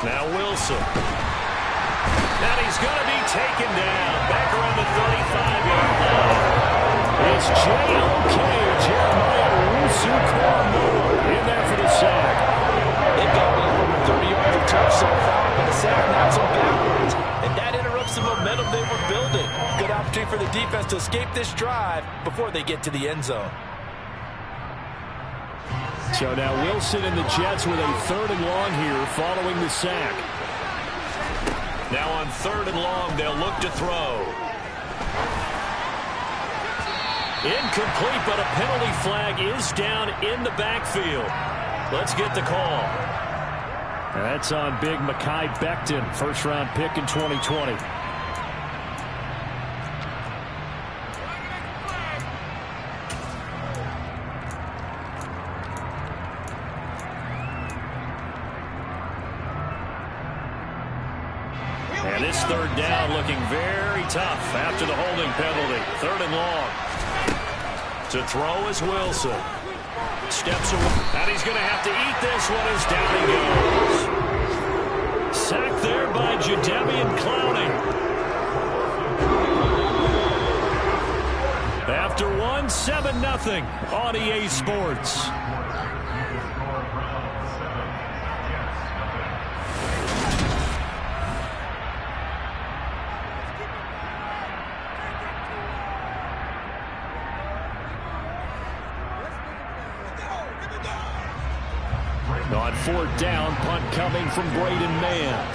Now Wilson. And he's going to be taken down. Back around the 35-yard line. It's J.O.K. Jeremiah Owusu-Koramoah in there for the sack. They've got over 30 yards of touch so far, but the sack knocks them backwards. And that interrupts the momentum they were building. Good opportunity for the defense to escape this drive before they get to the end zone. So now Wilson and the Jets with a 3rd and long here following the sack. Now on 3rd and long, they'll look to throw. Incomplete, but a penalty flag is down in the backfield. Let's get the call. That's on big Mekhi Becton, 1st-round pick in 2020. And this 3rd down looking very tough after the holding penalty. 3rd and long. To throw is Wilson. Steps away, and he's going to have to eat this one as down he goes. Sacked there by Jadeveon Clowney. After one, 7-0 on EA Sports. On 4th down, punt coming from Braden Mann.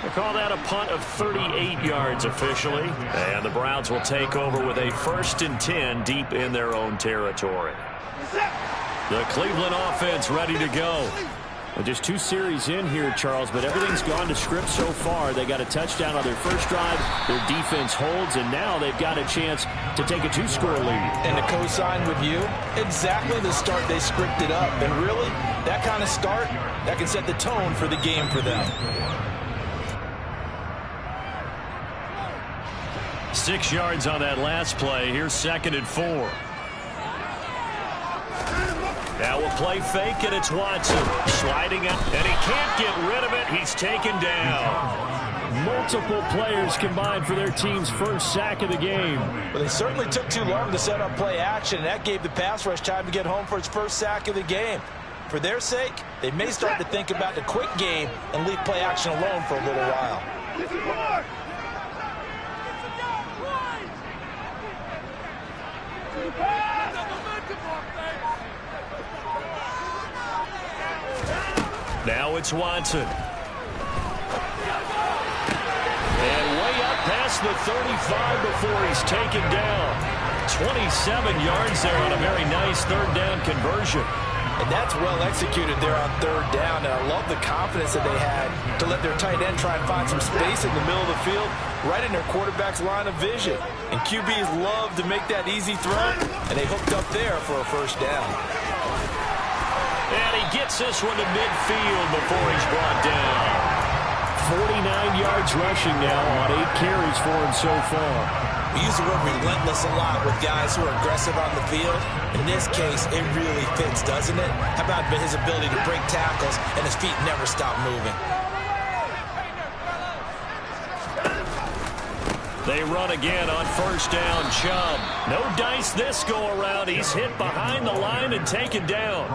They call that a punt of 38 yards officially. And the Browns will take over with a 1st and 10 deep in their own territory. The Cleveland offense ready to go. Well, just 2 series in here, Charles, but everything's gone to script so far. They got a touchdown on their first drive. Their defense holds, and now they've got a chance to take a 2-score lead. And to co-sign with you, exactly the start they scripted up. And really, that kind of start, that can set the tone for the game for them. 6 yards on that last play. Here's 2nd and 4. Now we'll play fake, and it's Watson sliding up, and he can't get rid of it. He's taken down. Multiple players combined for their team's 1st sack of the game. Well, they certainly took too long to set up play action, and that gave the pass rush time to get home for its 1st sack of the game. For their sake, they may start to think about the quick game and leave play action alone for a little while. Now it's Watson. And way up past the 35 before he's taken down. 27 yards there on a very nice 3rd down conversion. And that's well executed there on 3rd down. And I love the confidence that they had to let their tight end try and find some space in the middle of the field, right in their quarterback's line of vision. And QBs love to make that easy throw, and they hooked up there for a 1st down. And he gets this one to midfield before he's brought down. 49 yards rushing now on 8 carries for him so far. We use the word relentless a lot with guys who are aggressive on the field. In this case, it really fits, doesn't it? How about his ability to break tackles and his feet never stop moving? They run again on 1st down. Chubb. No dice this go-around. He's hit behind the line and taken down.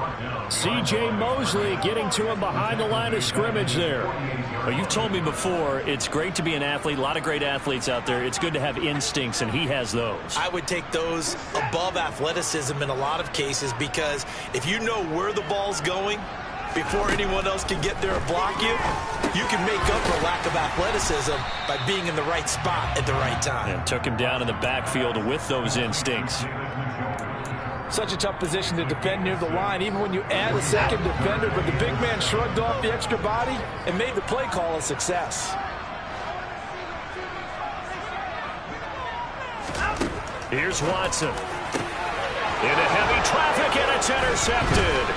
C.J. Mosley getting to him behind the line of scrimmage there. Well, you've told me before, it's great to be an athlete. A lot of great athletes out there. It's good to have instincts, and he has those. I would take those above athleticism in a lot of cases, because if you know where the ball's going before anyone else can get there and block you, you can make up for lack of athleticism by being in the right spot at the right time. And took him down in the backfield with those instincts. Such a tough position to defend near the line, even when you add a 2nd defender, but the big man shrugged off the extra body and made the play call a success. Here's Watson. Into heavy traffic, and it's intercepted.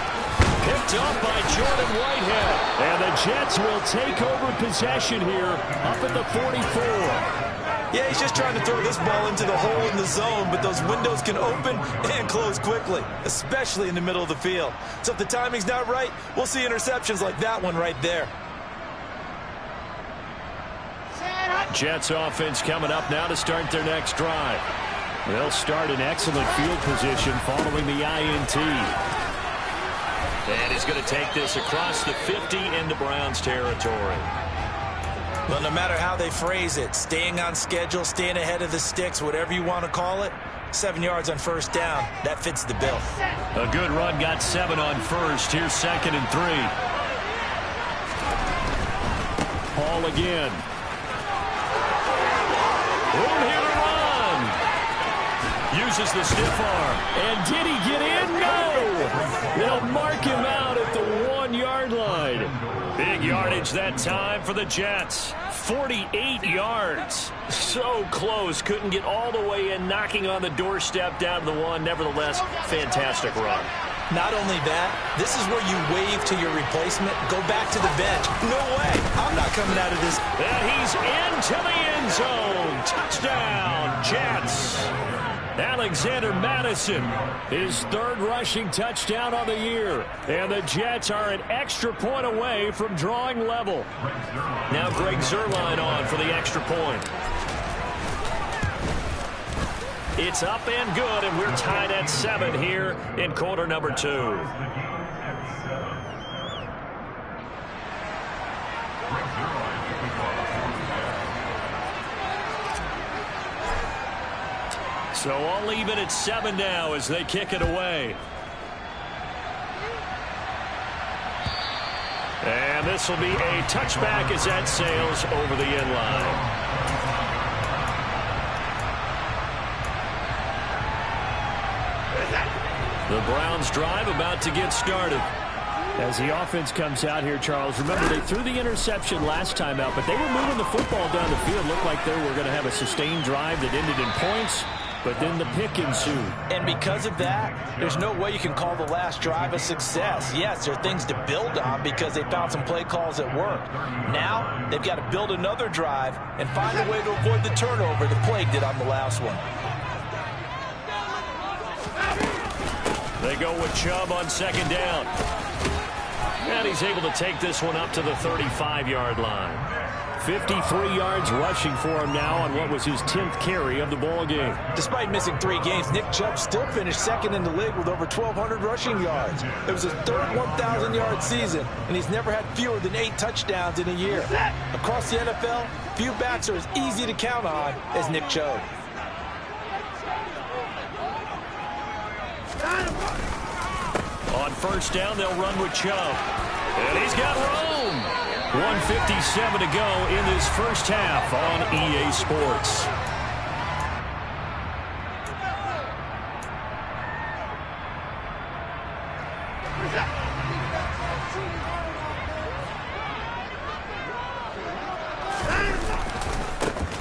Picked up by Jordan Whitehead. And the Jets will take over possession here up at the 44. Yeah, he's just trying to throw this ball into the hole in the zone, but those windows can open and close quickly, especially in the middle of the field. So if the timing's not right, we'll see interceptions like that one right there. Jets offense coming up now to start their next drive. They'll start in excellent field position following the INT. And he's going to take this across the 50 into Browns territory. Well, no matter how they phrase it, staying on schedule, staying ahead of the sticks, whatever you want to call it, 7 yards on first down, that fits the bill. A good run got 7 on first. Here's 2nd and 3. Hall again. Room here to run. Uses the stiff arm. And did he get in? No. They'll mark him out at the 1-yard line. Big yardage that time for the Jets. 48 yards. So close. Couldn't get all the way in, knocking on the doorstep down to the 1. Nevertheless, fantastic run. Not only that, this is where you wave to your replacement, go back to the bench. No way. I'm not coming out of this. And he's into the end zone. Touchdown, Jets. Alexander Mattison, his 3rd rushing touchdown on the year. And the Jets are an extra point away from drawing level. Now Greg Zuerlein on for the extra point. It's up and good, and we're tied at 7 here in quarter number 2. So all even at 7 now as they kick it away. And this will be a touchback as that sails over the end line. The Browns drive about to get started. As the offense comes out here, Charles, remember they threw the interception last time out, but they were moving the football down the field. Looked like they were going to have a sustained drive that ended in points, but then the pick ensued. And because of that, there's no way you can call the last drive a success. Yes, there are things to build on because they found some play calls that work. Now, they've got to build another drive and find a way to avoid the turnover that plagued it on the last one. They go with Chubb on 2nd down. And he's able to take this one up to the 35-yard line. 53 yards rushing for him now on what was his 10th carry of the ball game. Despite missing 3 games, Nick Chubb still finished 2nd in the league with over 1,200 rushing yards. It was his 3rd 1,000-yard season, and he's never had fewer than 8 touchdowns in a year. Across the NFL, few backs are as easy to count on as Nick Chubb. On 1st down, they'll run with Chubb. And he's got room. 1:57 to go in this first half on EA Sports.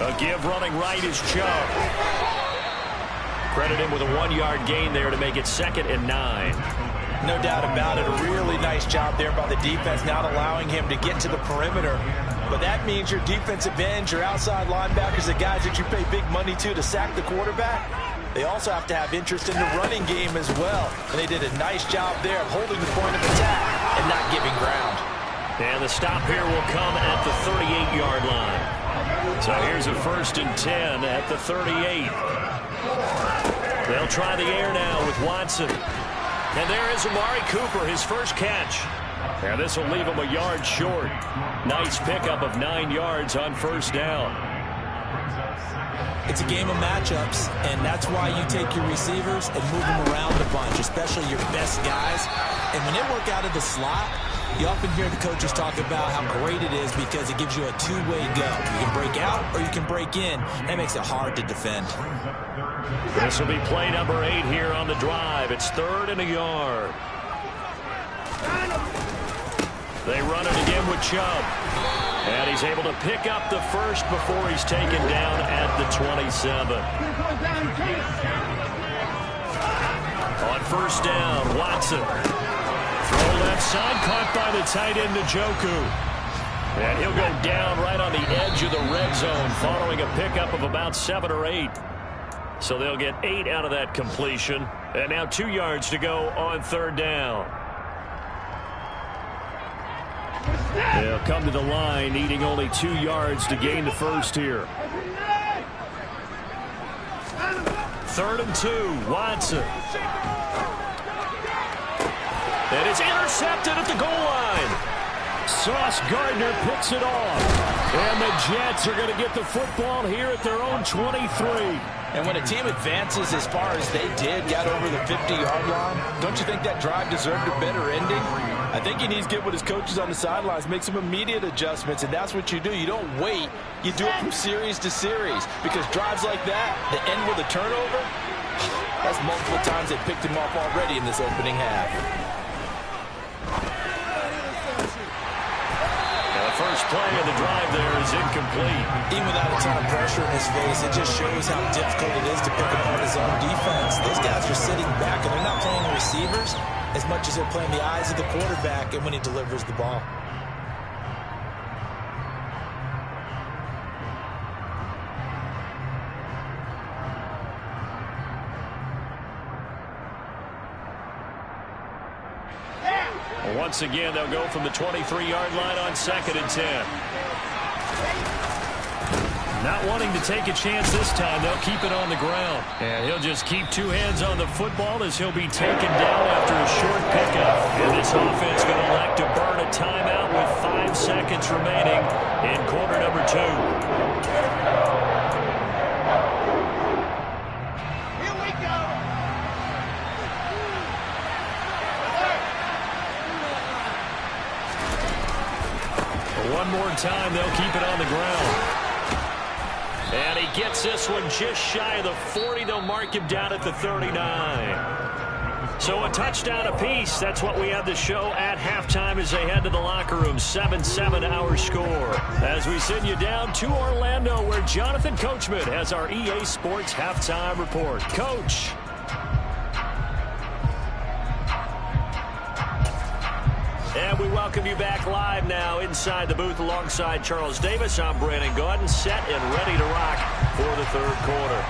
A give running right is Chubb. Credit him with a 1-yard gain there to make it 2nd and 9. No doubt about it. A really nice job there by the defense, not allowing him to get to the perimeter. But that means your defensive ends, your outside linebackers, the guys that you pay big money to sack the quarterback, they also have to have interest in the running game as well. And they did a nice job there of holding the point of attack and not giving ground. And the stop here will come at the 38-yard line. So here's a 1st and 10 at the 38. They'll try the air now with Watson. And there is Amari Cooper, his first catch. And this will leave him a yard short. Nice pickup of 9 yards on 1st down. It's a game of matchups, and that's why you take your receivers and move them around a bunch, especially your best guys. And when they work out of the slot, you often hear the coaches talk about how great it is because it gives you a two-way go. You can break out or you can break in. That makes it hard to defend. This will be play number 8 here on the drive. It's 3rd and a yard. They run it again with Chubb. And he's able to pick up the first before he's taken down at the 27. On 1st down, Watson. Throw left side, caught by the tight end, Njoku. And he'll go down right on the edge of the red zone following a pickup of about 7 or 8. So they'll get 8 out of that completion. And now 2 yards to go on 3rd down. They'll come to the line needing only 2 yards to gain the first here. 3rd and 2, Watson. And it's intercepted at the goal line. Sauce Gardner picks it off. And the Jets are going to get the football here at their own 23. And when a team advances as far as they did, got over the 50-yard line, don't you think that drive deserved a better ending? I think he needs to get with his coaches on the sidelines, make some immediate adjustments, and that's what you do. You don't wait. You do it from series to series, because drives like that end with a turnover, that's multiple times they picked him off already in this opening half. First play of the drive there is incomplete. Even without a ton of pressure in his face, it just shows how difficult it is to pick apart his own defense. Those guys are sitting back, and they're not playing the receivers as much as they're playing the eyes of the quarterback and when he delivers the ball. Once again, they'll go from the 23-yard line on 2nd and 10. Not wanting to take a chance this time, they'll keep it on the ground. And he'll just keep 2 hands on the football as he'll be taken down after a short pickup. And this offense going to elect to burn a timeout with 5 seconds remaining in quarter number 2. One more time, they'll keep it on the ground. And he gets this one just shy of the 40. They'll mark him down at the 39. So a touchdown apiece. That's what we have to show at halftime as they head to the locker room. 7-7 our score. As we send you down to Orlando, where Jonathan Coachman has our EA Sports halftime report. Coach. And we welcome you back live now inside the booth alongside Charles Davis. I'm Brandon Gaudin, set and ready to rock for the 3rd quarter.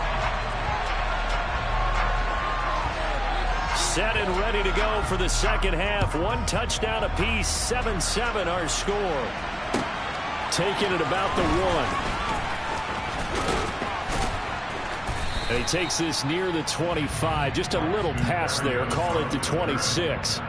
Set and ready to go for the 2nd half. 1 touchdown apiece, 7-7 our score. Taking it about the 1. And he takes this near the 25. Just a little pass there. Call it the 26.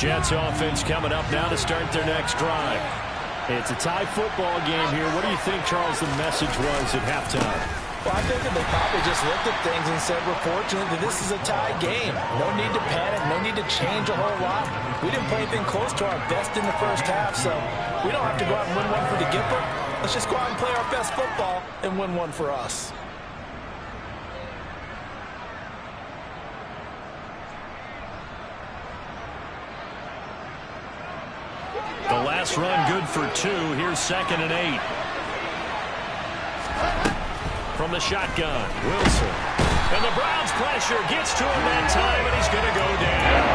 Jets offense coming up now to start their next drive. It's a tie football game here. What do you think, Charles, the message was at halftime? Well, I think that they probably just looked at things and said, we're fortunate that this is a tie game. No need to panic, no need to change a whole lot. We didn't play anything close to our best in the first half, so we don't have to go out and win one for the Gipper. Let's just go out and play our best football and win one for us. The last run good for 2. Here's 2nd and 8. From the shotgun, Wilson. And the Browns pressure gets to him that time, and he's going to go down.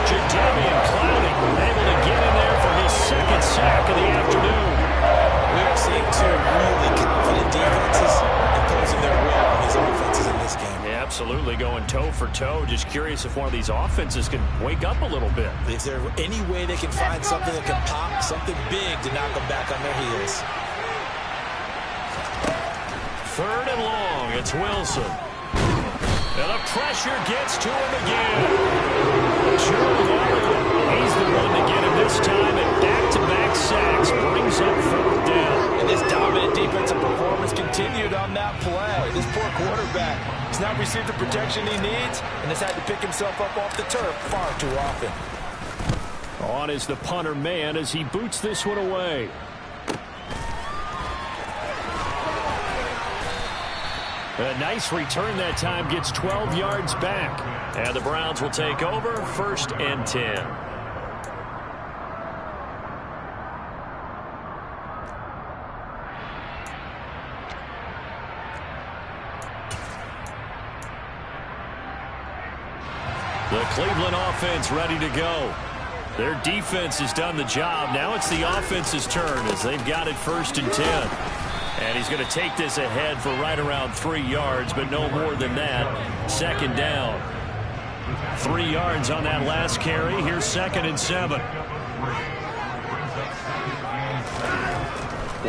Jadeveon Clowney able to get in there for his 2nd sack of the afternoon. We are seeing 2 really confident defenses imposing their will on these offenses in this game. Yeah, absolutely, going toe for toe. Just curious if one of these offenses can wake up a little bit. Is there any way they can find something that can pop, something big to knock them back on their heels? 3rd and long, it's Wilson. And the pressure gets to him again. He's the one to get him this time, and back-to-back sacks brings up 4th down. And this dominant defensive performance continued on that play. This poor quarterback has not received the protection he needs and has had to pick himself up off the turf far too often. On is the punter man as he boots this one away. A nice return that time, gets 12 yards back. And the Browns will take over, 1st and 10. The Cleveland offense ready to go. Their defense has done the job. Now it's the offense's turn as they've got it 1st and 10. And he's going to take this ahead for right around 3 yards, but no more than that. 2nd down. 3 yards on that last carry. Here's 2nd and 7.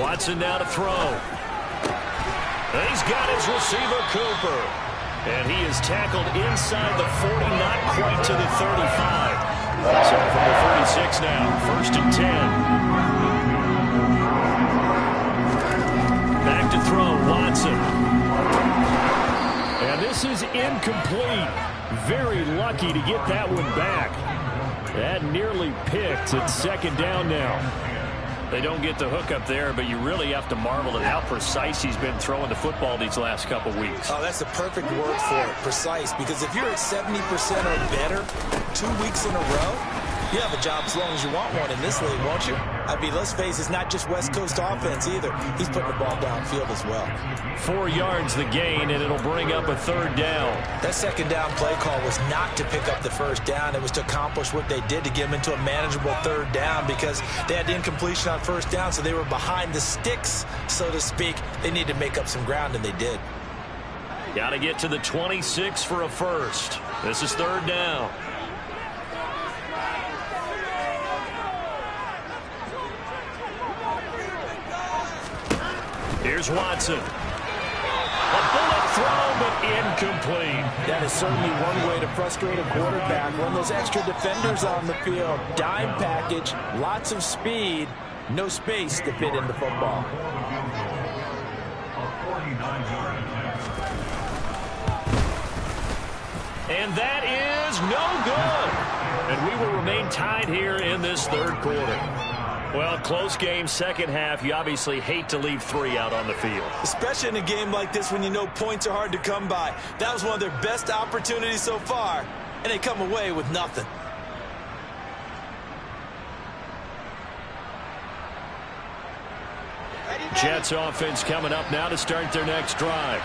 Watson now to throw. And he's got his receiver, Cooper. And he is tackled inside the 40, not quite to the 35. So from the 36 now, 1st and 10. Back to throw, Watson. And this is incomplete. Very lucky to get that one back. That nearly picked. It's 2nd down now. They don't get the hook up there, but you really have to marvel at how precise he's been throwing the football these last couple weeks. Oh, that's the perfect word for it, precise, because if you're at 70% or better 2 weeks in a row, you have a job as long as you want one in this league, won't you? I mean, let's face it, it's not just West Coast offense either. He's putting the ball downfield as well. 4 yards the gain, and it'll bring up a 3rd down. That 2nd down play call was not to pick up the 1st down. It was to accomplish what they did to get him into a manageable 3rd down because they had the incompletion on 1st down, so they were behind the sticks, so to speak. They needed to make up some ground, and they did. Got to get to the 26 for a 1st. This is 3rd down. Here's Watson. A bullet throw, but incomplete. That is certainly one way to frustrate a quarterback. Run those extra defenders on the field. Dime package, lots of speed, no space to fit in the football. And that is no good. And we will remain tied here in this 3rd quarter. Well, close game, 2nd half. You obviously hate to leave 3 out on the field. Especially in a game like this when you know points are hard to come by. That was one of their best opportunities so far, and they come away with nothing. Jets offense coming up now to start their next drive.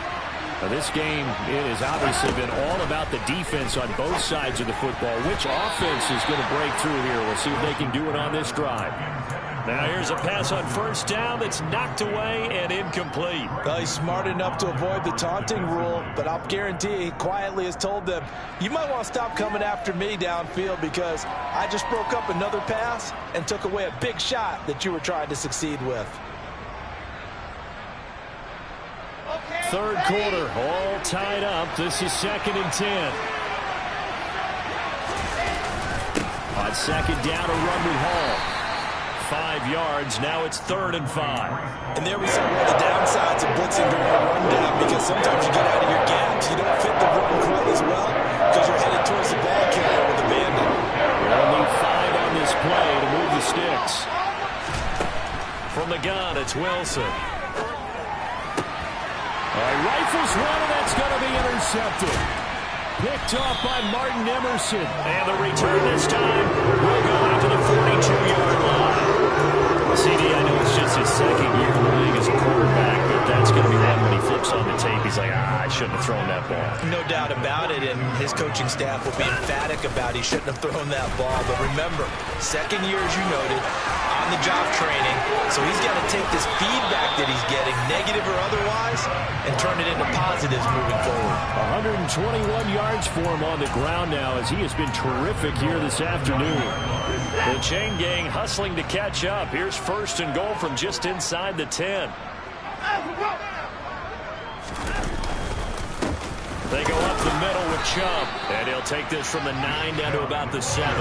Now this game, it has obviously been all about the defense on both sides of the football. Which offense is going to break through here? We'll see if they can do it on this drive. Now here's a pass on 1st down that's knocked away and incomplete. Well, he's smart enough to avoid the taunting rule, but I'll guarantee he quietly has told them, you might want to stop coming after me downfield because I just broke up another pass and took away a big shot that you were trying to succeed with. 3rd quarter, all tied up. This is 2nd and 10. On 2nd down, a run with Hall. 5 yards. Now it's 3rd and 5. And there we saw one of the downsides of blitzing during a rundown because sometimes you get out of your gaps. You don't fit the run quite as well because you're headed towards the ball carrier with abandon. Only 5 on this play to move the sticks. From the gun, it's Wilson. Rifles one, and that's going to be intercepted. Picked off by Martin Emerson. And the return this time will go out to the 49. 32-yard line. CD, I know it's just his second year in the league as a quarterback, but that's going to be one when he flips on the tape. He's like, I shouldn't have thrown that ball. No doubt about it, and his coaching staff will be emphatic about he shouldn't have thrown that ball. But remember, second year, as you noted, on-the-job training, so he's got to take this feedback that he's getting, negative or otherwise, and turn it into positives moving forward. 121 yards for him on the ground now as he has been terrific here this afternoon. The chain gang hustling to catch up. Here's first and goal from just inside the 10. They go up the middle with Chubb, and he'll take this from the 9 down to about the 7.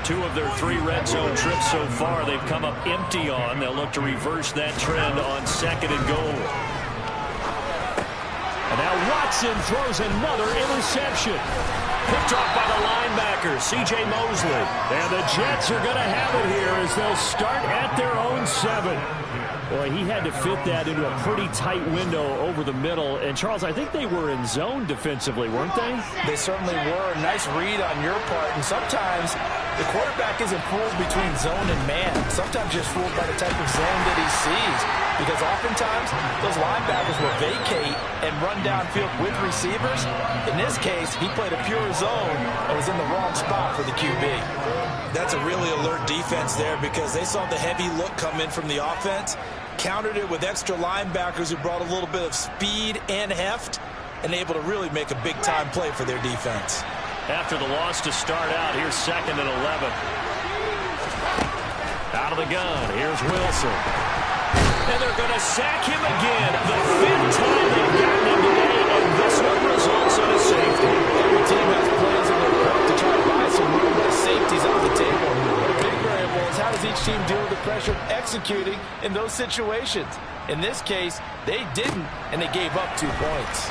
2 of their 3 red zone trips so far they've come up empty on. They'll look to reverse that trend on second and goal. And now Watson throws another interception. Picked off by the linebacker, C.J. Mosley. And the Jets are going to have it here as they'll start at their own 7. Boy, he had to fit that into a pretty tight window over the middle. And, Charles, I think they were in zone defensively, weren't they? They certainly were. Nice read on your part. And sometimes the quarterback isn't fooled between zone and man. Sometimes just fooled by the type of zone that he sees. Because oftentimes, those linebackers will vacate and run downfield with receivers. In this case, he played a pure zone and was in the wrong spot for the QB. That's a really alert defense there because they saw the heavy look come in from the offense, countered it with extra linebackers who brought a little bit of speed and heft, and able to really make a big-time play for their defense. After the loss to start out, here's second and 11. Out of the gun, here's Wilson. And they're going to sack him again. The 5th time they've gotten him today, and this one results in a safety. Every team has plays in their book to try to buy some room with safeties on the table. The big variable is how does each team deal with the pressure of executing in those situations. In this case, they didn't, and they gave up 2 points.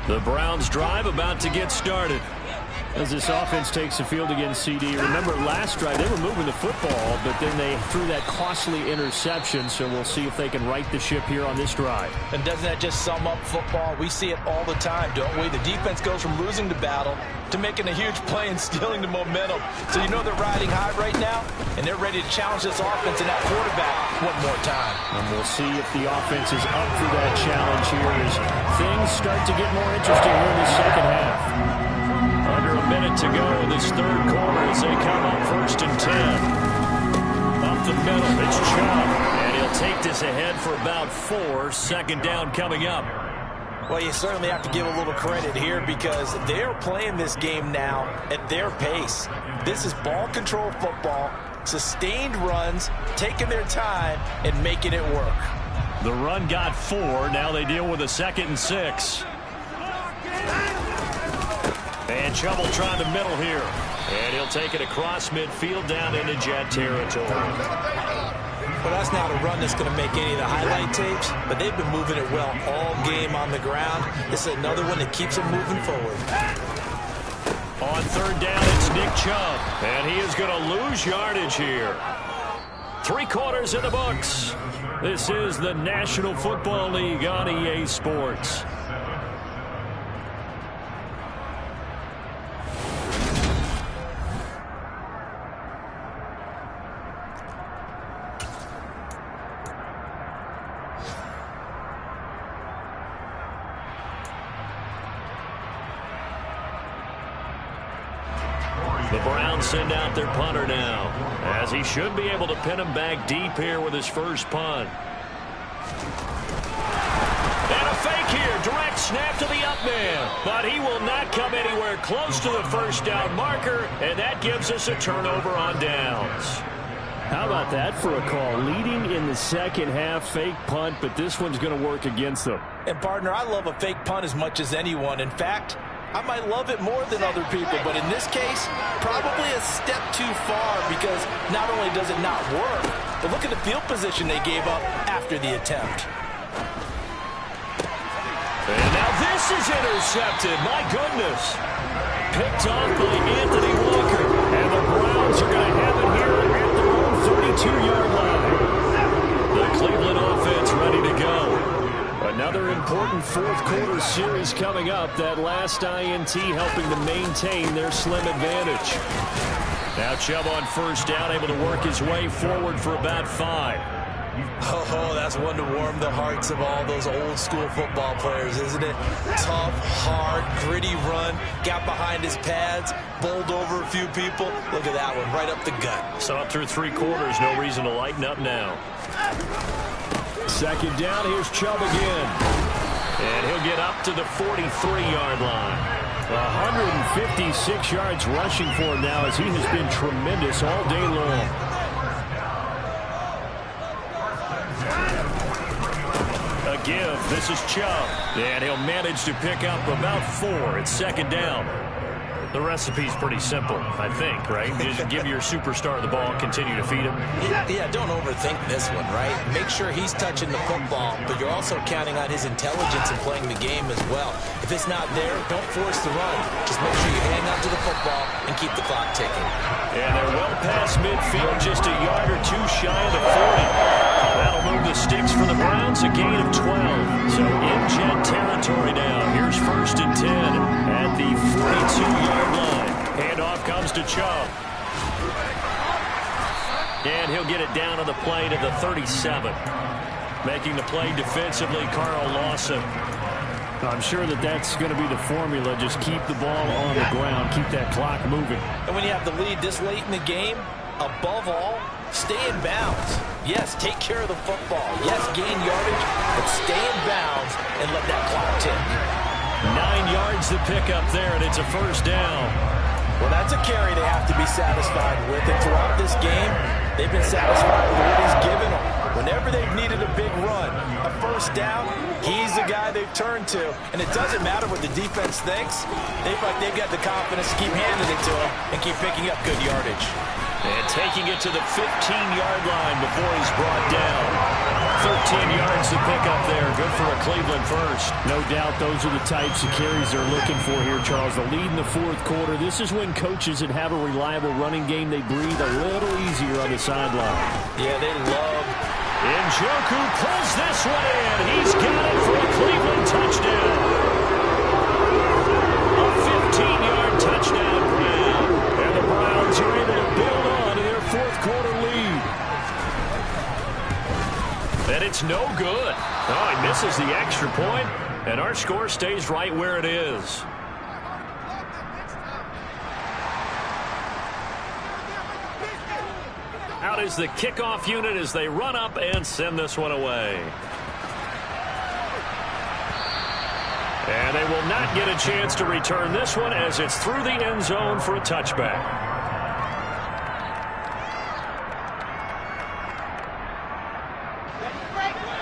The Browns drive about to get started. As this offense takes the field against CD. Remember last drive they were moving the football, but then they threw that costly interception, so we'll see if they can right the ship here on this drive. And doesn't that just sum up football? We see it all the time, don't we? The defense goes from losing the battle to making a huge play and stealing the momentum. So you know they're riding high right now, and they're ready to challenge this offense and that quarterback one more time. And we'll see if the offense is up for that challenge here as things start to get more interesting here in the second half. Under a minute to go in this third quarter as they come up first and 10. Up the middle, it's Chubb. And he'll take this ahead for about 4. Second down coming up. Well, you certainly have to give a little credit here because they're playing this game now at their pace. This is ball control football, sustained runs, taking their time, and making it work. The run got 4. Now they deal with a 2nd and 6. And Chubb will try the middle here. And he'll take it across midfield down into Jet territory. Well, that's not a run that's going to make any of the highlight tapes, but they've been moving it well all game on the ground. This is another one that keeps them moving forward. On third down, it's Nick Chubb. And he is going to lose yardage here. 3 quarters in the books. This is the National Football League on EA Sports. The Browns send out their punter now, as he should be able to pin him back deep here with his first punt. And a fake here, direct snap to the up man, but he will not come anywhere close to the first down marker, and that gives us a turnover on downs. How about that for a call? Leading in the second half, fake punt, but this one's going to work against them. And, partner, I love a fake punt as much as anyone. In fact, I might love it more than other people, but in this case, probably a step too far because not only does it not work, but look at the field position they gave up after the attempt. And now this is intercepted. My goodness. Picked off by Anthony Walker. And the Browns are going to have it here at their own 32-yard line. The Cleveland offense ready to go. Another important fourth-quarter series coming up. That last INT helping to maintain their slim advantage. Now Chubb on first down, able to work his way forward for about 5. Oh, that's one to warm the hearts of all those old-school football players, isn't it? Tough, hard, gritty run, got behind his pads, bowled over a few people. Look at that one, right up the gut. So up through 3 quarters, no reason to lighten up now. Second down, here's Chubb again. And he'll get up to the 43-yard line. 156 yards rushing for him now as he has been tremendous all day long. Give. This is Chubb. And he'll manage to pick up about 4. It's second down. The recipe's pretty simple, I think, right? Just give your superstar the ball, continue to feed him. Yeah, don't overthink this one, right? Make sure he's touching the football, but you're also counting on his intelligence in playing the game as well. If it's not there, don't force the run. Just make sure you hang on to the football and keep the clock ticking. And they're well past midfield, just a yard or 2 shy of the 40. That'll move the sticks for the Browns, a gain of 12. So in Jet territory now. Here's first and 10 at the 42-yard line. Handoff comes to Chubb. And he'll get it down to the play to the 37. Making the play defensively, Carl Lawson. I'm sure that's going to be the formula. Just keep the ball on the ground. Keep that clock moving. And when you have the lead this late in the game, above all, stay in bounds. Yes, take care of the football. Yes, gain yardage, but stay in bounds and let that clock tick. 9 yards to pick up there, and it's a first down. Well, that's a carry they have to be satisfied with. And throughout this game, they've been satisfied with what he's given them. Whenever they've needed a big run, a first down, he's the guy they've turned to. And it doesn't matter what the defense thinks. They've got the confidence to keep handing it to him and keep picking up good yardage. And taking it to the 15-yard line before he's brought down. 13 yards to pick up there. Good for a Cleveland first. No doubt those are the types of carries they're looking for here, Charles. The lead in the fourth quarter. This is when coaches that have a reliable running game, they breathe a little easier on the sideline. Yeah, they love. Njoku pulls this one in. He's got it for a Cleveland touchdown. A 15-yard touchdown grab. And the Browns are able to build on to their fourth quarter lead. And it's no good. Oh, he misses the extra point, and our score stays right where it is. Out is the kickoff unit as they run up and send this one away. And they will not get a chance to return this one as it's through the end zone for a touchback.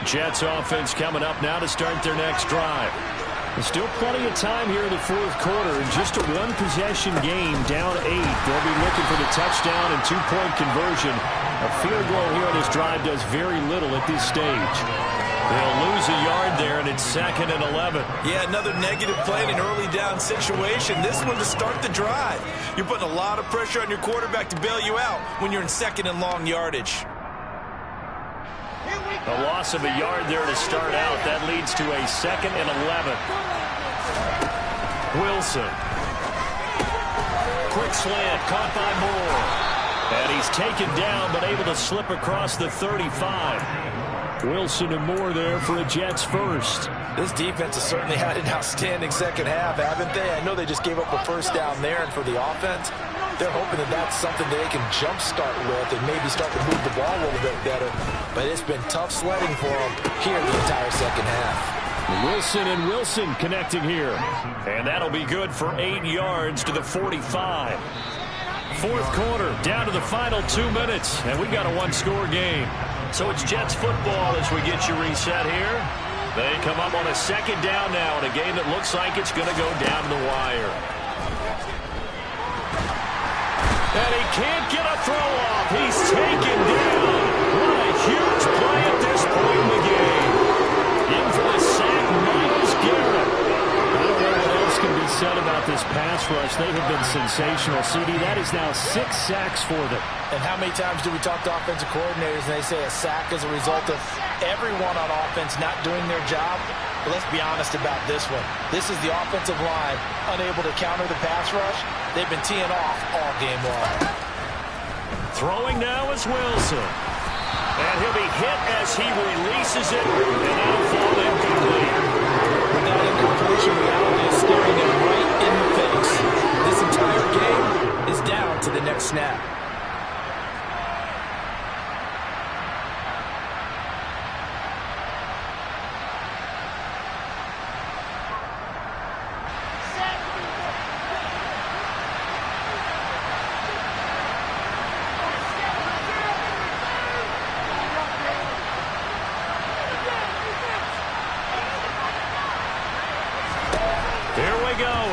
Jets offense coming up now to start their next drive. There's still plenty of time here in the fourth quarter. Just a one-possession game, down 8. They'll be looking for the touchdown and two-point conversion. A field goal here on this drive does very little at this stage. They'll lose a yard there, and it's 2nd and 11. Yeah, another negative play in an early down situation. This one to start the drive. You're putting a lot of pressure on your quarterback to bail you out when you're in 2nd and long yardage. A loss of a yard there to start out. That leads to a 2nd and 11. Wilson. Quick slant, caught by Moore. And he's taken down, but able to slip across the 35. Wilson and Moore there for a Jets first. This defense has certainly had an outstanding second half, haven't they? I know they just gave up a first down there, and for the offense, they're hoping that that's something they can jumpstart with and maybe start to move the ball a little bit better. But it's been tough sledding for them here the entire second half. Wilson and Wilson connecting here. And that'll be good for 8 yards to the 45. Fourth quarter, down to the final 2 minutes, and we've got a one-score game. So it's Jets football as we get you reset here. They come up on a second down now in a game that looks like it's going to go down to the wire. And he can't get a throw off. He's taken down. What a huge play at this point in the game. In for the sack, Myles Garrett. I don't know what else can be said about this pass pass rush, they have been sensational. CD, that is now 6 sacks for them. And how many times do we talk to offensive coordinators and they say a sack is a result of everyone on offense not doing their job? But let's be honest about this one. This is the offensive line unable to counter the pass rush. They've been teeing off all game long. Throwing now is Wilson. And he'll be hit as he releases it, and that'll fall incomplete. With that incompletion, reality is staring them right in the face. This entire game is down to the next snap.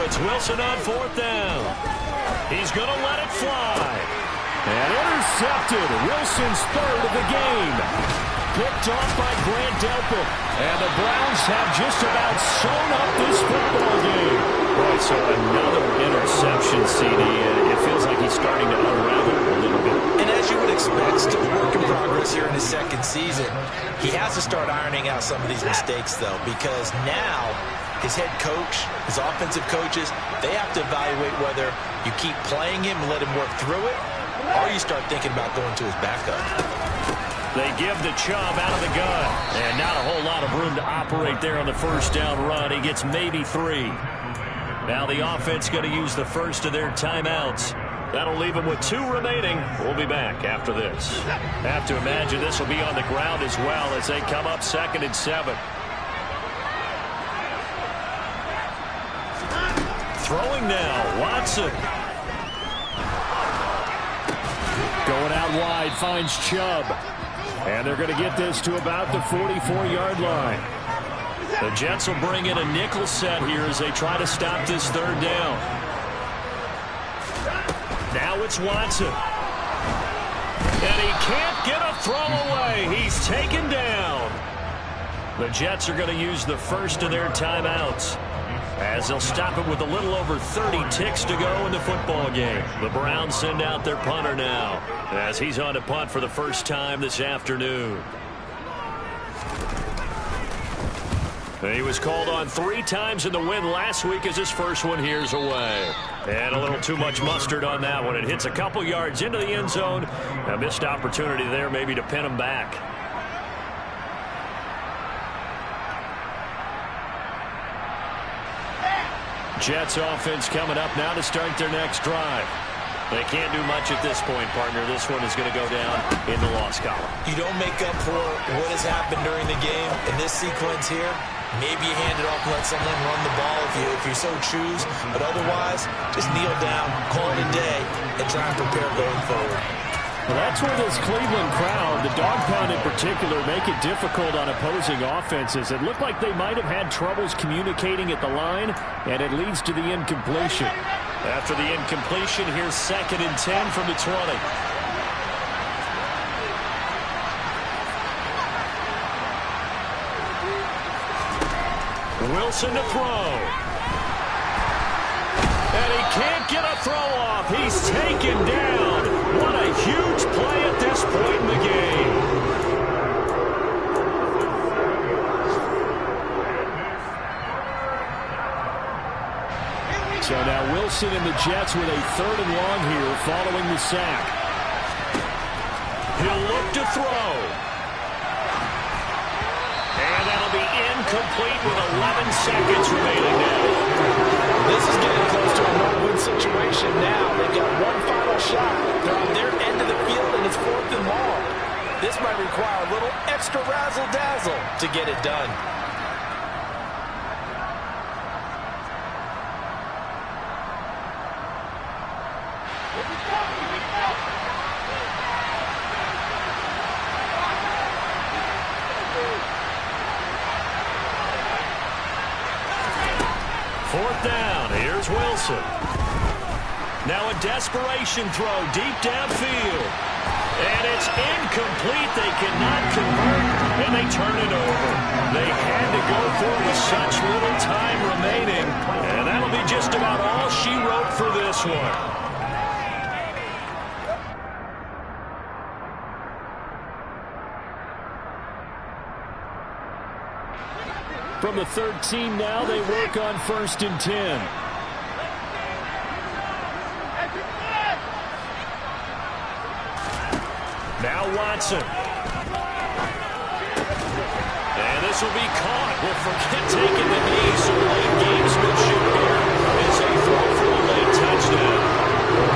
It's Wilson on 4th down. He's going to let it fly. And intercepted. Wilson's 3rd of the game. Picked off by Grant Delpit. And the Browns have just about sewn up this football game. Boy, so another interception, CD. It feels like he's starting to unravel a little bit. And as you would expect, still a work in progress here in his 2nd season. He has to start ironing out some of these mistakes, though, because now his head coach, his offensive coaches, they have to evaluate whether you keep playing him and let him work through it, or you start thinking about going to his backup. They give the Chubb out of the gun. And not a whole lot of room to operate there on the 1st down run. He gets maybe 3. Now the offense going to use the first of their timeouts. That'll leave them with 2 remaining. We'll be back after this. Have to imagine this will be on the ground as well as they come up 2nd and 7. Throwing now, Watson. Going out wide, finds Chubb. And they're going to get this to about the 44-yard line. The Jets will bring in a nickel set here as they try to stop this 3rd down. Now it's Watson. And he can't get a throw away. He's taken down. The Jets are going to use the first of their timeouts, as they'll stop it with a little over 30 ticks to go in the football game. The Browns send out their punter now, as he's on to punt for the first time this afternoon. He was called on 3 times in the win last week as his first one here's away. And a little too much mustard on that one. It hits a couple yards into the end zone. A missed opportunity there maybe to pin him back. Jets offense coming up now to start their next drive. They can't do much at this point, partner. This one is going to go down in the loss column. You don't make up for what has happened during the game in this sequence here. Maybe you hand it off and let someone run the ball if you so choose. But otherwise, just kneel down, call it a day, and try and prepare going forward. Well, that's where this Cleveland crowd, the dog pound in particular, make it difficult on opposing offenses. It looked like they might have had troubles communicating at the line, and it leads to the incompletion. After the incompletion, here's 2nd and 10 from the 20. Wilson to throw. And he can't get a throw off. He's taken down. What a huge play at this point in the game. So now Wilson and the Jets with a 3rd and long here following the sack. He'll look to throw. And that'll be incomplete with 11 seconds remaining now. This is getting close to a no-win situation now. They've got one final shot. They're on their end of the field, and it's 4th and long. This might require a little extra razzle-dazzle to get it done. Fourth down. Here's Wilson. Now a desperation throw deep downfield. And it's incomplete. They cannot convert, and they turn it over. They had to go for it with such little time remaining. And that'll be just about all she wrote this one. From the 13 now, they work on 1st and 10. Now Watson. And this will be caught. We'll forget taking the knee. Some late gamesmanship here. It's a throw for a late touchdown.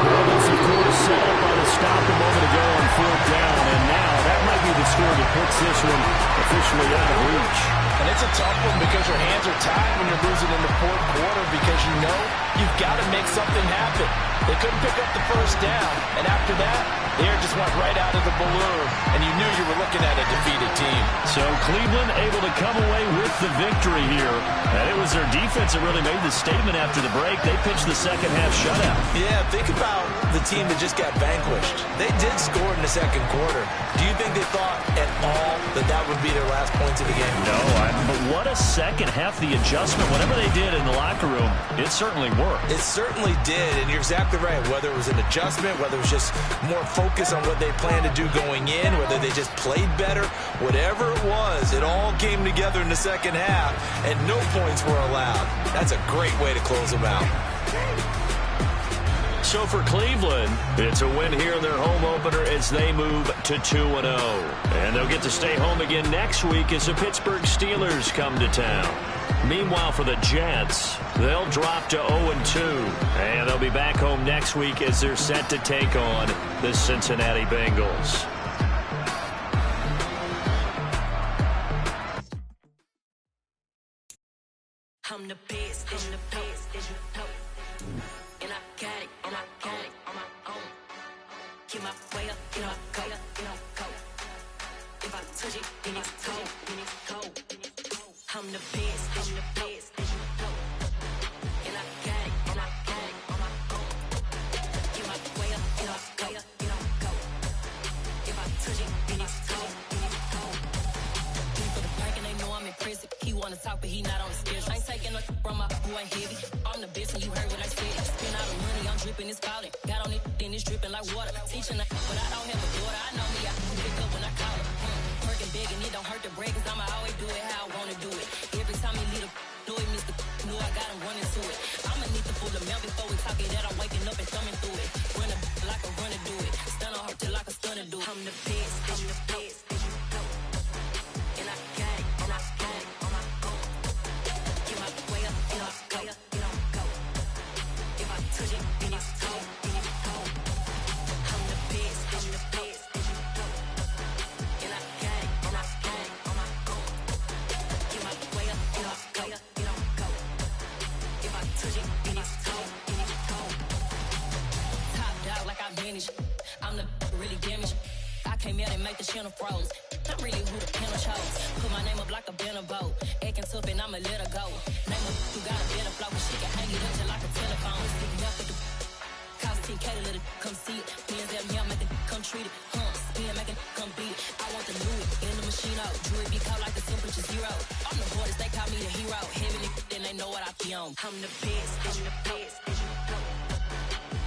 Well, that's, of course, set up by the stop a moment ago on 4th down. And now that might be the score that puts this one officially out of reach. And it's a tough one because your hands are tied when you're losing in the 4th quarter because you know you've got to make something happen. They couldn't pick up the 1st down, and after that, the air just went right out of the balloon, and you knew you were looking at a defeated team. So Cleveland able to come away with the victory here. And it was their defense that really made the statement after the break. They pitched the second half shutout. Yeah, think about the team that just got vanquished. They did score in the 2nd quarter. Do you think they thought at all that that would be their last points of the game? No, but what a second half. The adjustment, whatever they did in the locker room, it certainly worked. It certainly did, and you're exactly right. Whether it was an adjustment, whether it was just more focus on what they planned to do going in, whether they just played better, whatever it was, it all came together in the 2nd half, and no points were allowed. That's a great way to close them out. So for Cleveland, it's a win here in their home opener as they move to 2-0. And they'll get to stay home again next week as the Pittsburgh Steelers come to town. Meanwhile, for the Jets, they'll drop to 0-2. And they'll be back home next week as they're set to take on the Cincinnati Bengals. I'm the best, I'm the best, and I got it, and I own it on my own. Get my way up, get my go, go. If I touch it, then it's cold, I'm the best, I'm the best, and I got it, and I own it on my own. Get my way up, get my go. If I touch it, then it's cold, for the park and they know I'm impressive. He wanna talk, but he not on the schedule. I ain't taking no from my boy ain't heavy. I'm the best and you heard what I said. Spend all the money, I'm dripping, it's falling. Got on it, then it's dripping like water. Teaching but I don't have a daughter. I know me, I can pick up when I call her. Working big and it don't hurt to break, cause I'ma always do it how I wanna do it. Every time he lead a do it, Mr. Knew I got him running to it. I'ma need to pull the mail before we talk it that I'm waking up and thumbing through it. Run like a runner do it. Stun on her till like a stunner do it. I'm the best, I'm the best. And I got it, and I got it on my own. Get my way up, get my go. If I touch it, then it's cold, I'm the best, I'm the best. And I got it, and I got it on my own. Get my way up, get my go. If I touch it, then it's cold, Top dog like I manage. I'm the really damaged. I came out and make the channel froze. I'm really who the panel chose. Put my name up like a banner boat. Acting tough and I'ma let her go. Name her who got a better flow, but she can hang it up just like a telephone. Stick up with the cost 10K to let it come see it. Hands down here, make it come treat it. Spin, make it come beat it. I want the Louis in the machine out. Jewelry be caught like the temperature 0. I'm the hardest, they call me the hero. Heaven and then they know what I be on. I'm the best, I'm the best.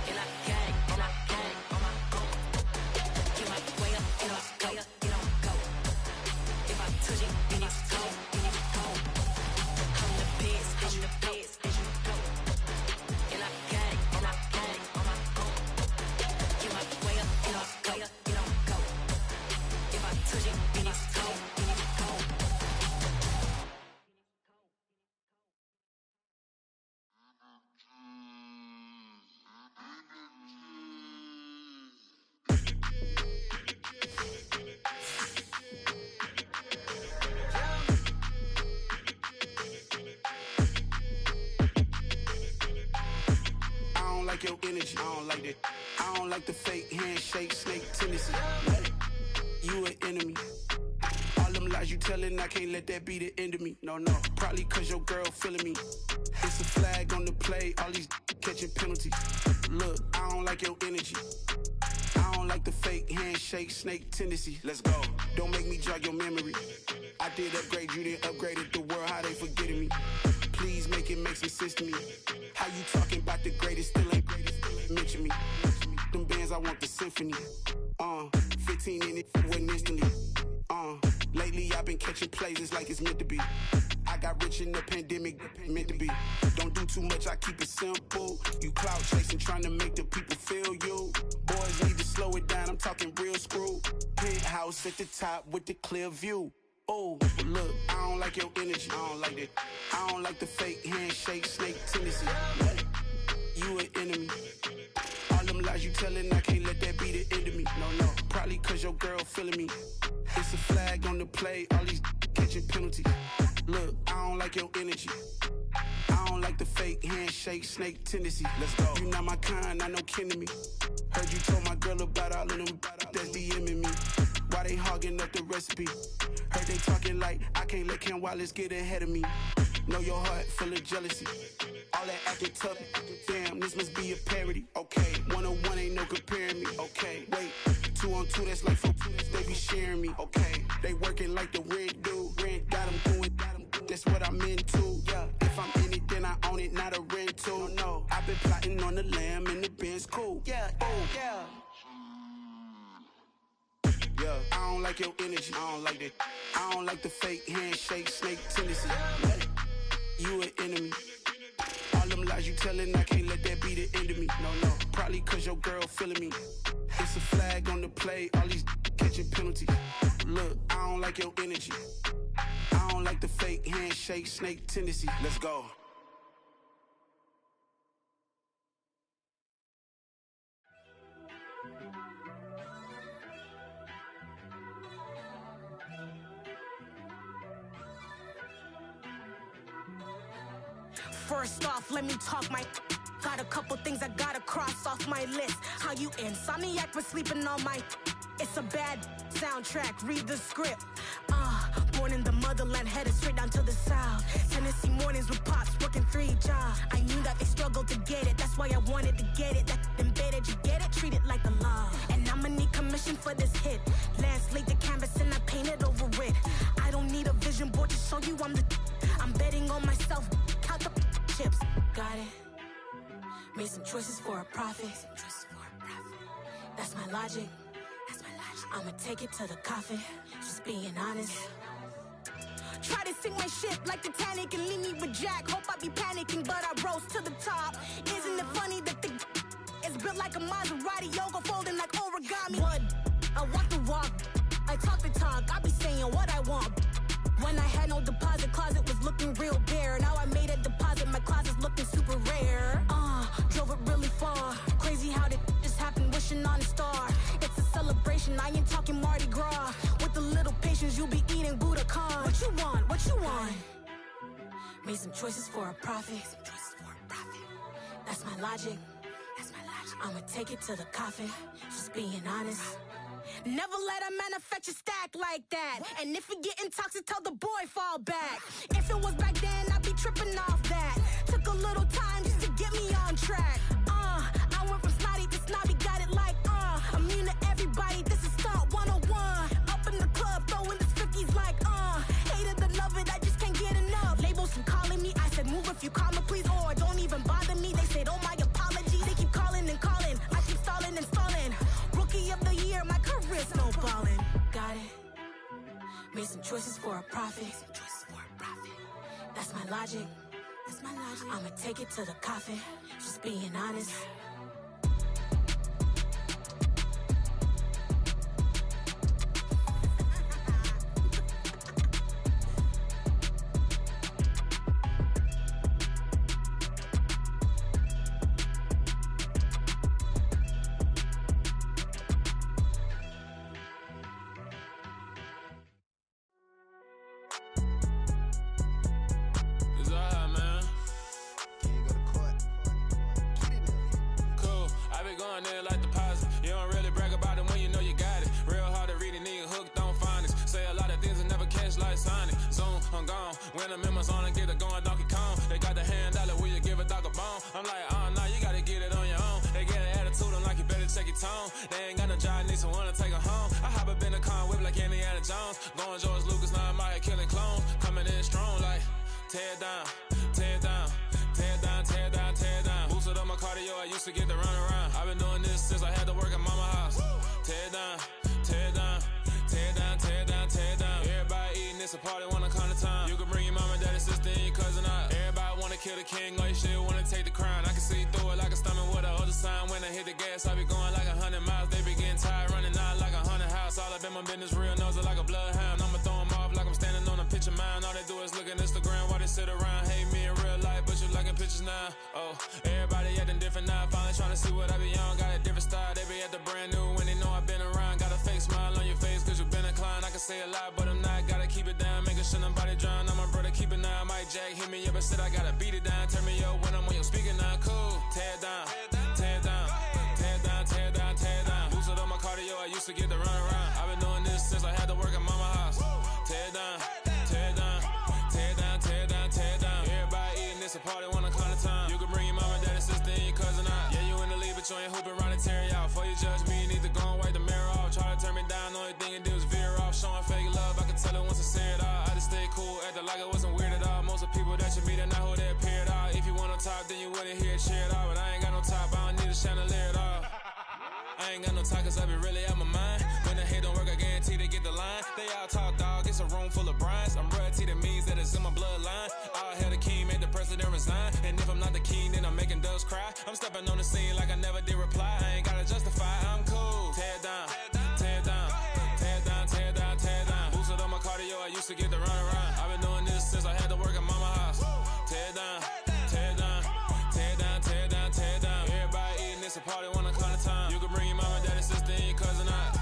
And I got it, and I got it on my own. Get my way up, get my go. If I touch it, then it's cold, I'm the best, I'm the best. And I got it, and I got it on my own. Get my way up, get my go. If I touch it, then it's cold, like your energy, I don't like that. I don't like the fake handshake, snake tendency. You an enemy. All them lies you telling, I can't let that be the end of me. No, probably cause your girl feeling me. It's a flag on the play, all these catching penalties. Look, I don't like your energy. I don't like the fake handshake, snake tendency. Let's go. Don't make me jog your memory. I did upgrade, you didn't upgrade it. The world, how they forgetting me. Please make it make some sense to me. How you talking about the greatest, still ain't greatest, still ain't want the symphony. 15 in it, went instantly. Lately I've been catching plays, it's like it's meant to be. I got rich in the pandemic, meant to be. Don't do too much, I keep it simple. You clout chasing, trying to make the people feel you. Boys need to slow it down, I'm talking real screw. Penthouse at the top with the clear view. Oh, look, I don't like your energy, I don't like that. I don't like the fake handshake, snake tendency. You an enemy. All them lies you telling, I can't let that be the end of me. No, probably cause your girl feeling me. It's a flag on the play, all these catching penalties. Look, I don't like your energy. I don't like the fake handshake, snake tendency. Let's go. You not my kind, I know kin to me. Heard you told my girl about all of them that's DMing me. Why they hogging up the recipe? Heard they talking like I can't let Ken Wallace get ahead of me. Know your heart full of jealousy. All that acting tough, damn, this must be a parody. Okay, 1-on-1 ain't no comparing me. Okay, wait, 2-on-2, that's like 4, they be sharing me. Okay, they working like the rent dude. Rent got them doing, that's what I'm into. Yeah, if I'm in it, then I own it, not a rental. No, I've been plotting on the lamb and the Benz cool. Yeah, oh, yeah. Yeah, I don't like your energy, I don't like that. I don't like the fake handshake, snake tendency. You an enemy. All them lies you telling, I can't let that be the end of me. No, probably cause your girl feeling me. It's a flag on the play, all these catching penalties. Look, I don't like your energy. I don't like the fake handshake, snake tendency. Let's go. First off, let me talk my... Got a couple things I gotta cross off my list. How you insomniac for sleeping on my... It's a bad soundtrack, read the script. Born in the motherland, headed straight down to the south. Tennessee mornings with pops, working 3 jobs. I knew that they struggled to get it, that's why I wanted to get it. That embedded, you get it, treat it like the law. And I'ma need commission for this hit. Lance laid the canvas and I painted over it. I don't need a vision board to show you I'm the... I'm betting on myself, count the chips. Got it. Made some choices for a profit. That's my logic. I'ma take it to the coffin, just being honest. Try to sink my ship like Titanic and leave me with Jack. Hope I be panicking, but I rose to the top. Isn't it funny that the is built like a Maserati, yoga folding like origami? What? I walk the walk, I talk the talk, I be saying what I want. When I had no deposit, closet was looking real bare. Now I made a deposit, my closet's looking super rare. Drove it really far. Crazy how did just happen, wishing on a star. It's a celebration, I ain't talking Mardi Gras. With a little patience, you'll be eating Budokan. What you want? What you want? Made some choices for a profit. That's my logic. I'ma take it to the coffin, just being honest. Never let a manufacture stack like that. And if it getting toxic, tell the boy fall back. If it was back then, I'd be tripping off that. Took a little time just to get me on track. I went from snotty to snobby, got it like immune to everybody, this is Stunt 101. Up in the club, throwing the 50s like hate it or love it, I just can't get enough. Labels from calling me, I said move if you call me please, or don't even bother me. They said oh my apologies, they keep calling and calling. I keep stalling and stalling. Rookie of the year, my career snowballing. Got it. Made some choices for a profit. That's my logic. I'ma take it to the coffin, just being honest. They ain't got no job, need someone to take her home. I hop up in the car, whip like Indiana Jones. Going George Lucas, now I'm out here killing clones. Coming in strong like, tear down, tear down, tear down, tear down, tear down. Boosted up my cardio, I used to get to run around. I've been doing this since I had to work at mama party wanna come to time. You can bring your mama, daddy, sister, and your cousin out. Everybody wanna kill the king, or you shit wanna take the crown. I can see through it like a stomach with a other sign. When I hit the gas, I be going like 100 miles. They be getting tired, running out like a 100 house. All up in my business, real nose it like a bloodhound. I'ma throw them off like I'm standing on a picture mine. All they do is look at Instagram while they sit around. Hate me in real life, but you liking pictures now. Oh, everybody acting different now. Finally trying to see what I be on. Got a different style, they be at the brand new when they know I've been around. Got a fake smile on your face cause you been inclined. I can say a lot, but I'm not. Gotta keep it down, making sure nobody drown. I'm my brother, keep it now. Mike Jack hit me up and said I gotta beat it down. Turn me up when I'm on your speaker now. Cool, tear down, tear down, tear down, tear down, tear down. Boosted on my cardio, I used to get the run around. I've been doing this since I had to work at mama house. Tear down, tear down, tear down, tear down, tear down. Everybody eating this a party when I come to time. You can bring your mama, daddy, sister, and your cousin out. Yeah, you in the lead, but you ain't hooping around and tear you out. Before you judge me, you need to go and wipe the mirror off. Try to turn me down, only thing you do is veer off. Showing fake love, I can tell it once I say it all. I just stay cool, acting like it wasn't weird at all. Most of the people that you meet are not who they appear at all. If you want on top, then you wouldn't hear it cheer at all. But I ain't got no top, I don't need a chandelier at all. I ain't got no time cause I be really out my mind. When the hate don't work, I guarantee they get the line. They all talk dog, it's a room full of brinds. I'm royalty, that means that it's in my bloodline. All hail the king, made the president resign. And if I'm not the king, then I'm making doves cry. I'm stepping on the scene like I never did reply. I ain't gotta justify, I'm cool. Tear down, tear down, tear down, tear down, tear down. Boosted on my cardio, I used to get the run around. I've been doing this since I had to work at mama house. Tear down, tear down, tear down, tear down, tear down. Everybody eating this a party when I come to time. You can bring your mama, daddy, sister, and your cousin out.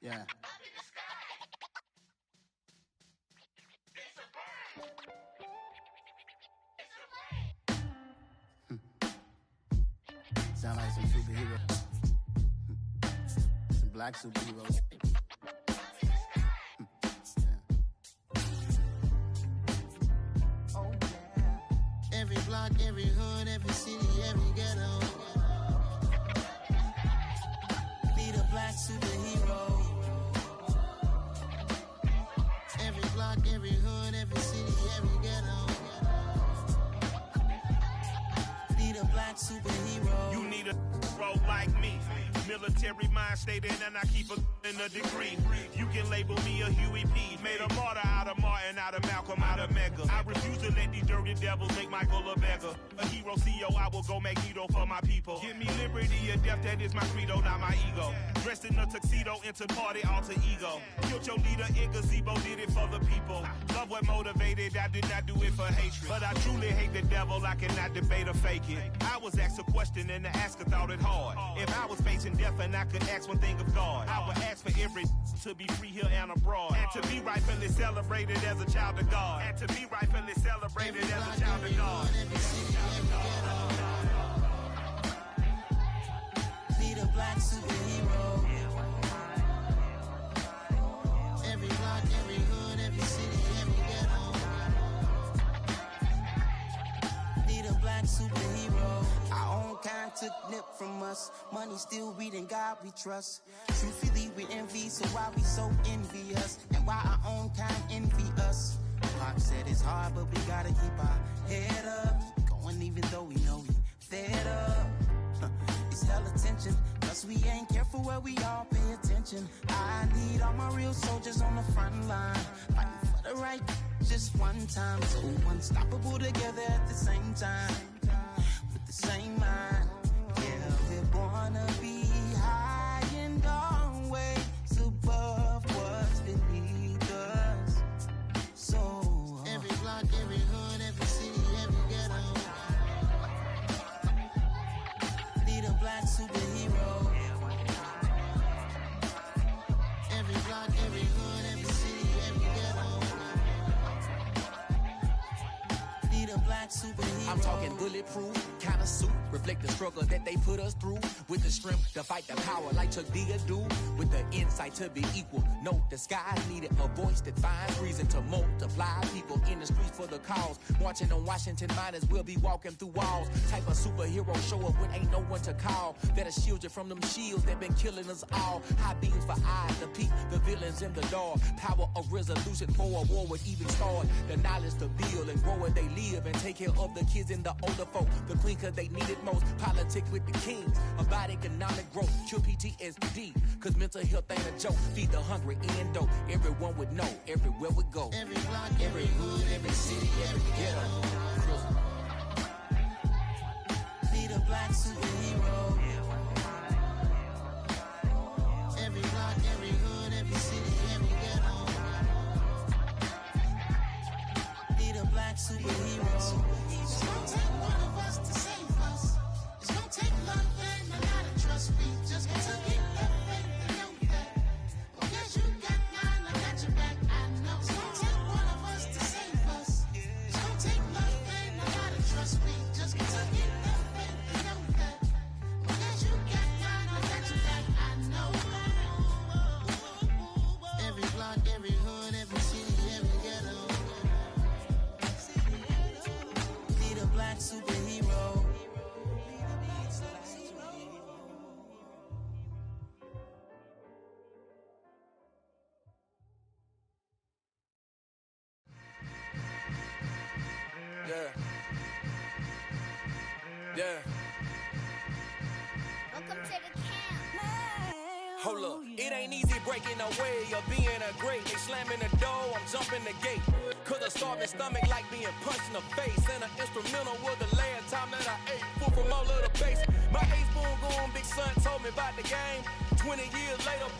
Yeah. Sound like some superheroes. Some black superheroes. Oh, yeah. Every block, every hood, every city, every ghetto. Need a black superhero. Every block, every hood, every city, every ghetto. Need a black superhero. You need a bro like me. Military mind stated, and I keep in a degree. You can label me a Huey P. Made a martyr out of Martin, out of Malcolm, out of Mega. I refuse to let these dirty devils make Michael a beggar. A hero CEO, I will go Magneto for my people. Give me liberty or death, that is my credo, not my ego. Dressed in a tuxedo, into party, alter ego. Killed your leader in gazebo, did it for the people. Love what motivated, I did not do it for hatred. But I truly hate the devil, I cannot debate or fake it. I was asked a question and the asker thought it hard. If I was facing death and I could ask one thing of God, I would ask for every to be free here and abroad. And to be rightfully celebrated as a child of God. And to be rightfully celebrated as a child of God. Need a black superhero. Every block, every hood, every city, every ghetto. Need a black superhero. Our own kind took nip from us. Money still reading God we trust. Truthfully we envy, so why we so envious? And why our own kind envy us? Pac said it's hard, but we gotta keep our head up. Going even though we know we fed up. It's hell attention, cause we ain't careful where we all pay attention. I need all my real soldiers on the front line, fighting for the right just one time. So unstoppable together at the same time, with the same mind. Yeah, we're gonna be high and always above what's beneath us. So a black superhero. I'm talking bulletproof kind of suit, reflect the struggle that they put us through, with the strength to fight the power like Chuck D do, with the insight to be equal. No disguise needed, a voice that finds reason to multiply. People in the streets for the cause, marching on Washington miners will be walking through walls. Type of superhero show up when ain't no one to call, that'll shield you from them shields that been killing us all. High beams for eyes to peek the villains in the dark. Power of resolution for a war would even start. The knowledge to build and grow where they live and take care of the kids and the older folk. The queen cause they need it most. Politics with the kings about economic growth. Cure PTSD cause mental health ain't a joke. Feed the hungry and dope. Everyone would know everywhere we go. Every block, every hood, every city, every ghetto. Need a black superhero. Every block, every hood, every city, every ghetto. Need a black superhero. It's gonna take one of us to save us. It's gonna take love and a lot of trust. We just got to keep that faith and know that. Well, guess you got mine, I got your back. I know. It's gonna take one of us to save us. It's gonna take love and a lot of trust. We just got to keep that faith and know that. Well, guess you got mine, I got your back. I know. Every block, every hood, every city, every ghetto. Need a black superhero. Yeah. Welcome to the camp. Hold up, it ain't easy breaking away or being a great. They slamming the door, I'm jumping the gate. Cause a starving stomach like being punched in the face. And an instrumental was the last time that I ate food from all of the base. My ace spoon going, big son told me about the game. 20 years later,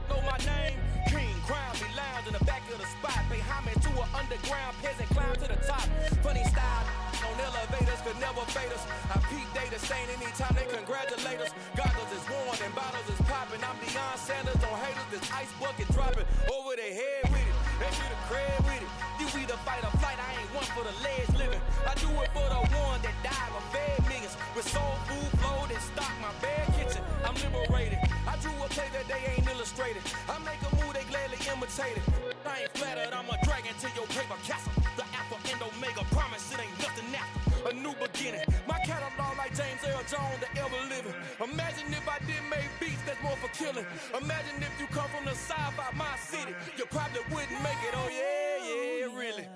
know my name. King, crown me lounge in the back of the spot. Pay homage to an underground peasant, climb to the top. Funny style, on elevators could never fade us. I peep data saying anytime they congratulate us. Goggles is worn and bottles is popping. I'm Deion Sanders on haters, this ice bucket dropping over their head with it. They should have crab with it. You either fight or flight, I ain't one for the ledge living. I do it for the one that died or fed millions. With soul food flowed and stock my bad kitchen. I'm liberated. I drew a play that they ain't illustrated. I make a move they gladly imitated. I ain't flattered, I'm a dragon to your paper castle. The Alpha and Omega promise it ain't nothing after. A new beginning. My catalog like James Earl Jones, the ever living. Imagine if I did make beats that's more for killing. Imagine if you come from the side by my city. You probably wouldn't make it, oh yeah, really.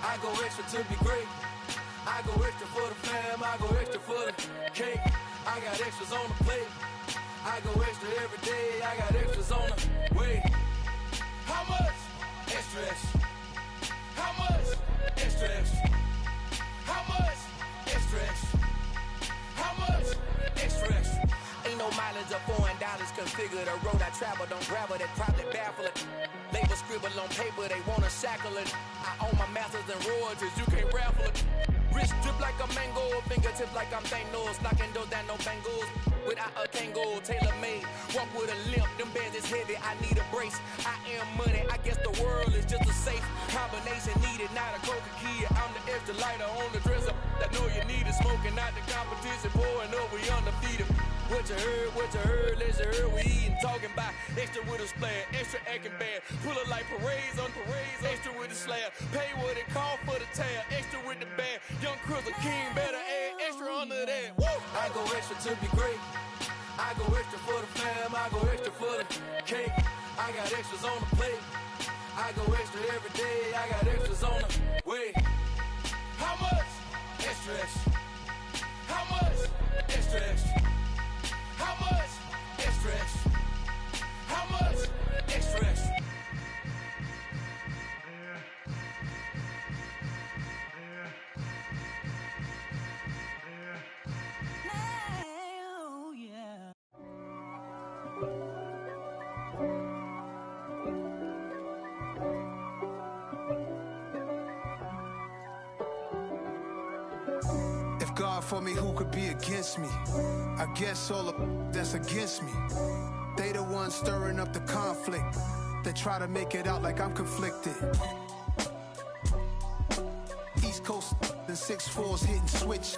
I go extra to be great. I go extra for the fam, I go extra for the cake. I got extras on the plate. I go extra every day, I got extras on the way. How much? Extra, extra. How much? Extra, extra. How much? Extra, extra. How much? Extra, extra. Ain't no mileage of $4 configure the road I travel, don't gravel that probably baffle it. Label scribble on paper, they wanna shackle it. I own my masters and royalties, you can't raffle it. Wrist drip like a mango, fingertips like I'm Thanos, knocking those down, no bangles. Without a tango, tailor-made, walk with a limp, them bands is heavy, I need a brace. I am money, I guess the world is just a safe combination needed, not a coca key. I'm the extra lighter on the dresser, I know you need it, smoking out the competition, pouring up, we undefeated. What you heard, let's heard, we eating, talking about extra with a splash, extra acting bad, pull it like parades on parades, extra with the slab, pay what it call for the tab, extra with the band, young Chris, a king, better add extra under that, woo! I go extra to be great, I go extra for the fam, I go extra for the cake, I got extras on the plate, I go extra every day, I got extras on the way. How much? Extra, extra. How much? Extra, extra. How much? Extra, extra. How much? Extra, extra. Oh, yeah. God for me, who could be against me? I guess all of that's against me. They the ones stirring up the conflict. They try to make it out like I'm conflicted. East Coast and 6'4s hitting switch.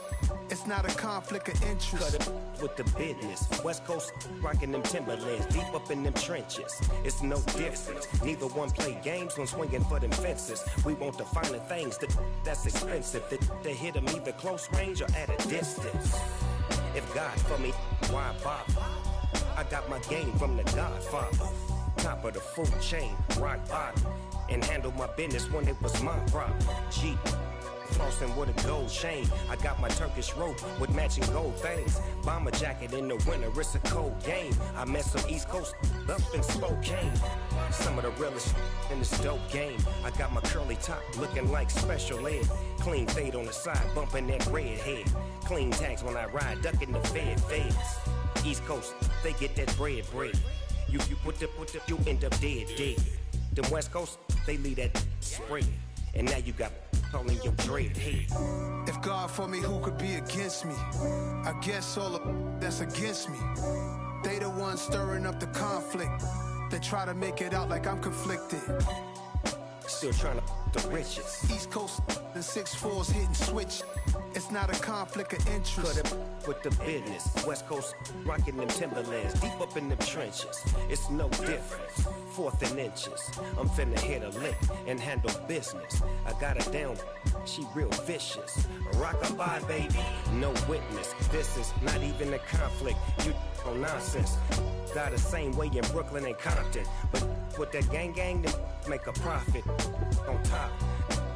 It's not a conflict of interest. Cut it with the business. West Coast rocking them Timberlands, deep up in them trenches. It's no difference. Neither one play games when swinging for them fences. We want the finer things that's expensive. That hit them either close range or at a distance. If God for me, why bother? I got my game from the Godfather. Top of the food chain, rock bottom. And handle my business when it was my problem. Jeep. Flossing with a gold chain. I got my Turkish rope with matching gold things. Bomber jacket in the winter, it's a cold game. I met some East Coast up in Spokane. Some of the realest in this dope game. I got my curly top looking like special ed. Clean fade on the side, bumping that red head. Clean tags when I ride, ducking the feds. East Coast, they get that bread. You put the, you end up dead. Them West Coast, they leave that spread. And now you got calling your dread head. If God for me, who could be against me? I guess all of that's against me. They the ones stirring up the conflict. They try to make it out like I'm conflicted. Still trying to the riches. East Coast and 6'4s hitting switch. It's not a conflict of interest. Cut it with the business. West Coast rocking them Timberlands, deep up in them trenches. It's no difference. 4th and inches. I'm finna hit a lick and handle business. I got her down, she real vicious. Rock-a-bye, baby, no witness. This is not even a conflict. You on nonsense. Got the same way in Brooklyn and Compton. But with that gang, then make a profit. On top,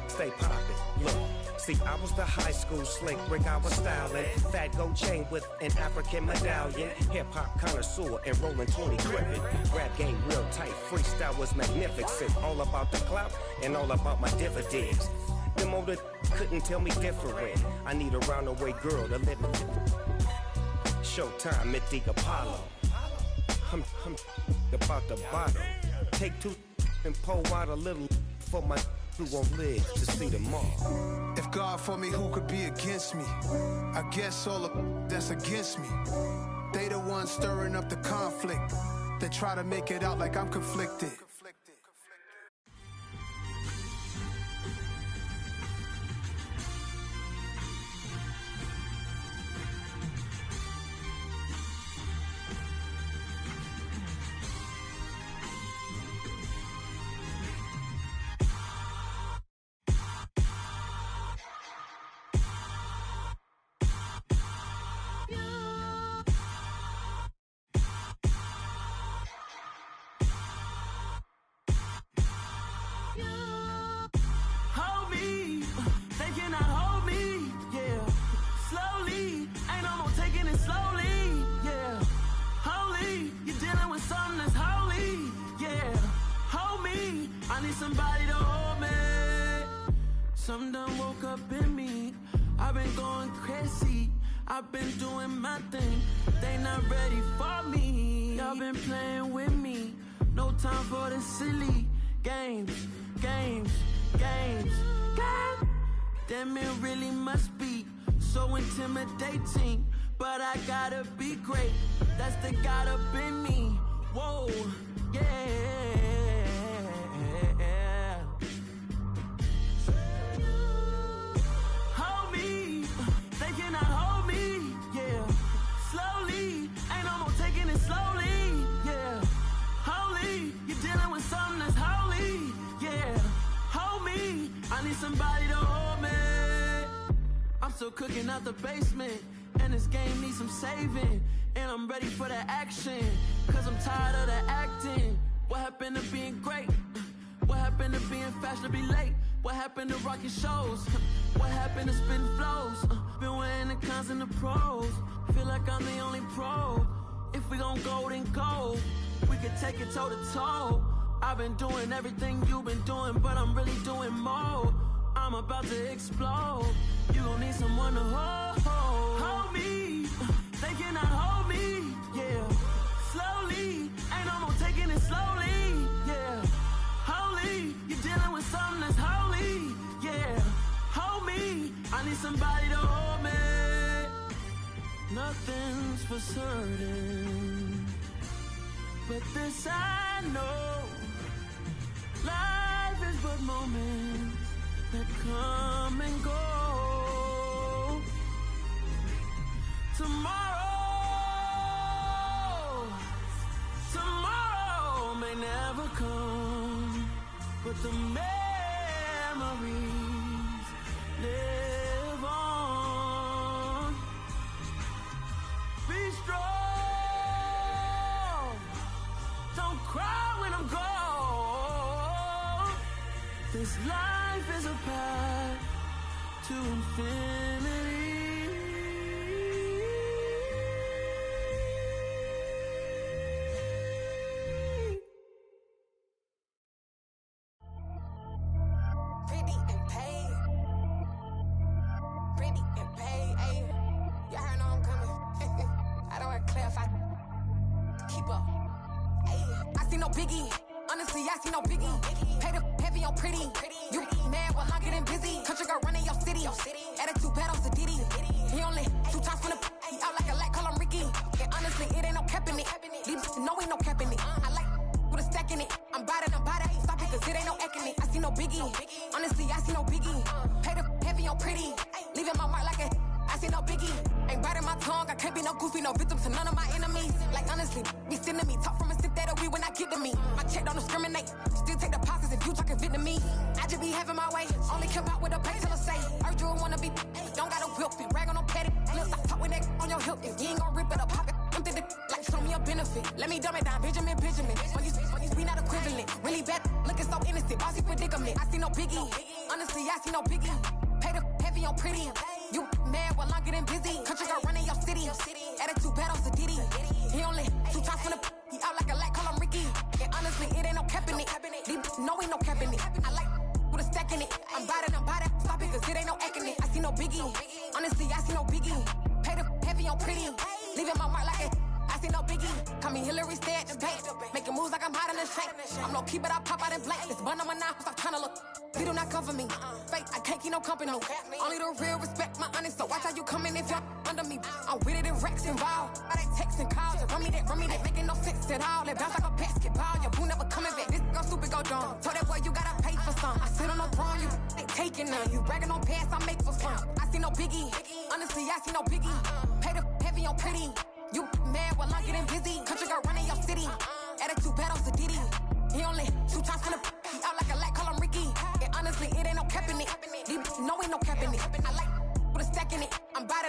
stay poppin'. Look. See, I was the high school slick Rick, I was styling. Fat gold chain with an African medallion. Hip-hop connoisseur and rolling 20 crippin'. Rap game real tight, freestyle was magnificent. All about the clout and all about my dividends. Them older couldn't tell me different. I need a roundaway girl to live with. Showtime, Mythic Apollo. I'm about the bottle. Take 2 and pour out a little for my who won't live to see tomorrow. If God for me, who could be against me? I guess all of that's against me. They the ones stirring up the conflict. They try to make it out like I'm conflicted. Somebody to hold me. Some done woke up in me. I've been going crazy. I've been doing my thing. They not ready for me. Y'all been playing with me. No time for the silly games. Damn, it really must be so intimidating. But I gotta be great. That's the God up in me. Whoa, yeah. Somebody to hold me. I'm still cooking out the basement, and this game needs some saving. And I'm ready for the action, cause I'm tired of the acting. What happened to being great? What happened to being fashionably late? What happened to rocking shows? What happened to spitting flows? Been wearing the cons and the pros. Feel like I'm the only pro. If we gon' go, then go. We could take it toe to toe. I've been doing everything you've been doing, but I'm really doing more. I'm about to explode. You gon' need someone to hold me. They cannot hold me, yeah. Slowly, ain't no more taking it slowly, yeah. Holy, you're dealing with something that's holy, yeah. Hold me, I need somebody to hold me. Nothing's for certain, but this I know. Life is but moments that come and go. Tomorrow may never come, but the memories live on. Be strong, don't cry when I'm gone. This life is a path to infinity. Let me dumb it down, Benjamin. When you we not equivalent. Really bad, looking so innocent. Bossy predicament. I see no biggie. Honestly, I see no biggie. Pay the heavy on pretty. You mad while I'm getting busy. Country girl running your city. Attitude bad on Sadiddy. He only 2 times from the he out like a light, call him Ricky. And honestly, it ain't no cap in it. No, ain't no cap in it. I like with a stack in it. I'm bad. Stop it, cause it ain't no acting it. I see no biggie. Honestly, I see no biggie. Pay the heavy on pretty. Leaving my mark like it. I see no biggie. Call me Hillary, stay at the bank. Making moves like I'm hot in the shank. I'm low key, but I pop out in blank. This bun on my knife, stop trying to look. They do not cover me. Fake, I can't keep no company. Only the real respect my honest. So watch how you coming if you're under me. I'm with it in Rex involved. I they texting calls. Just run me that. Making no sense at all. They bounce like a basketball. Your boo never coming back. This go stupid, go dumb. Told that boy you gotta pay for some. I sit on the throne, you ain't taking none. You bragging on pants, I make for fun. I see no biggie. Honestly, I see no biggie. Pay the heavy on pretty. You mad while I'm getting busy. Country girl running your city. Attitude bad on Sadiddy. He only 2 times from the he out like a light, call him Ricky. And honestly, it ain't no cap in it. No, ain't no cap in it. I like with a stack in it. I'm bad.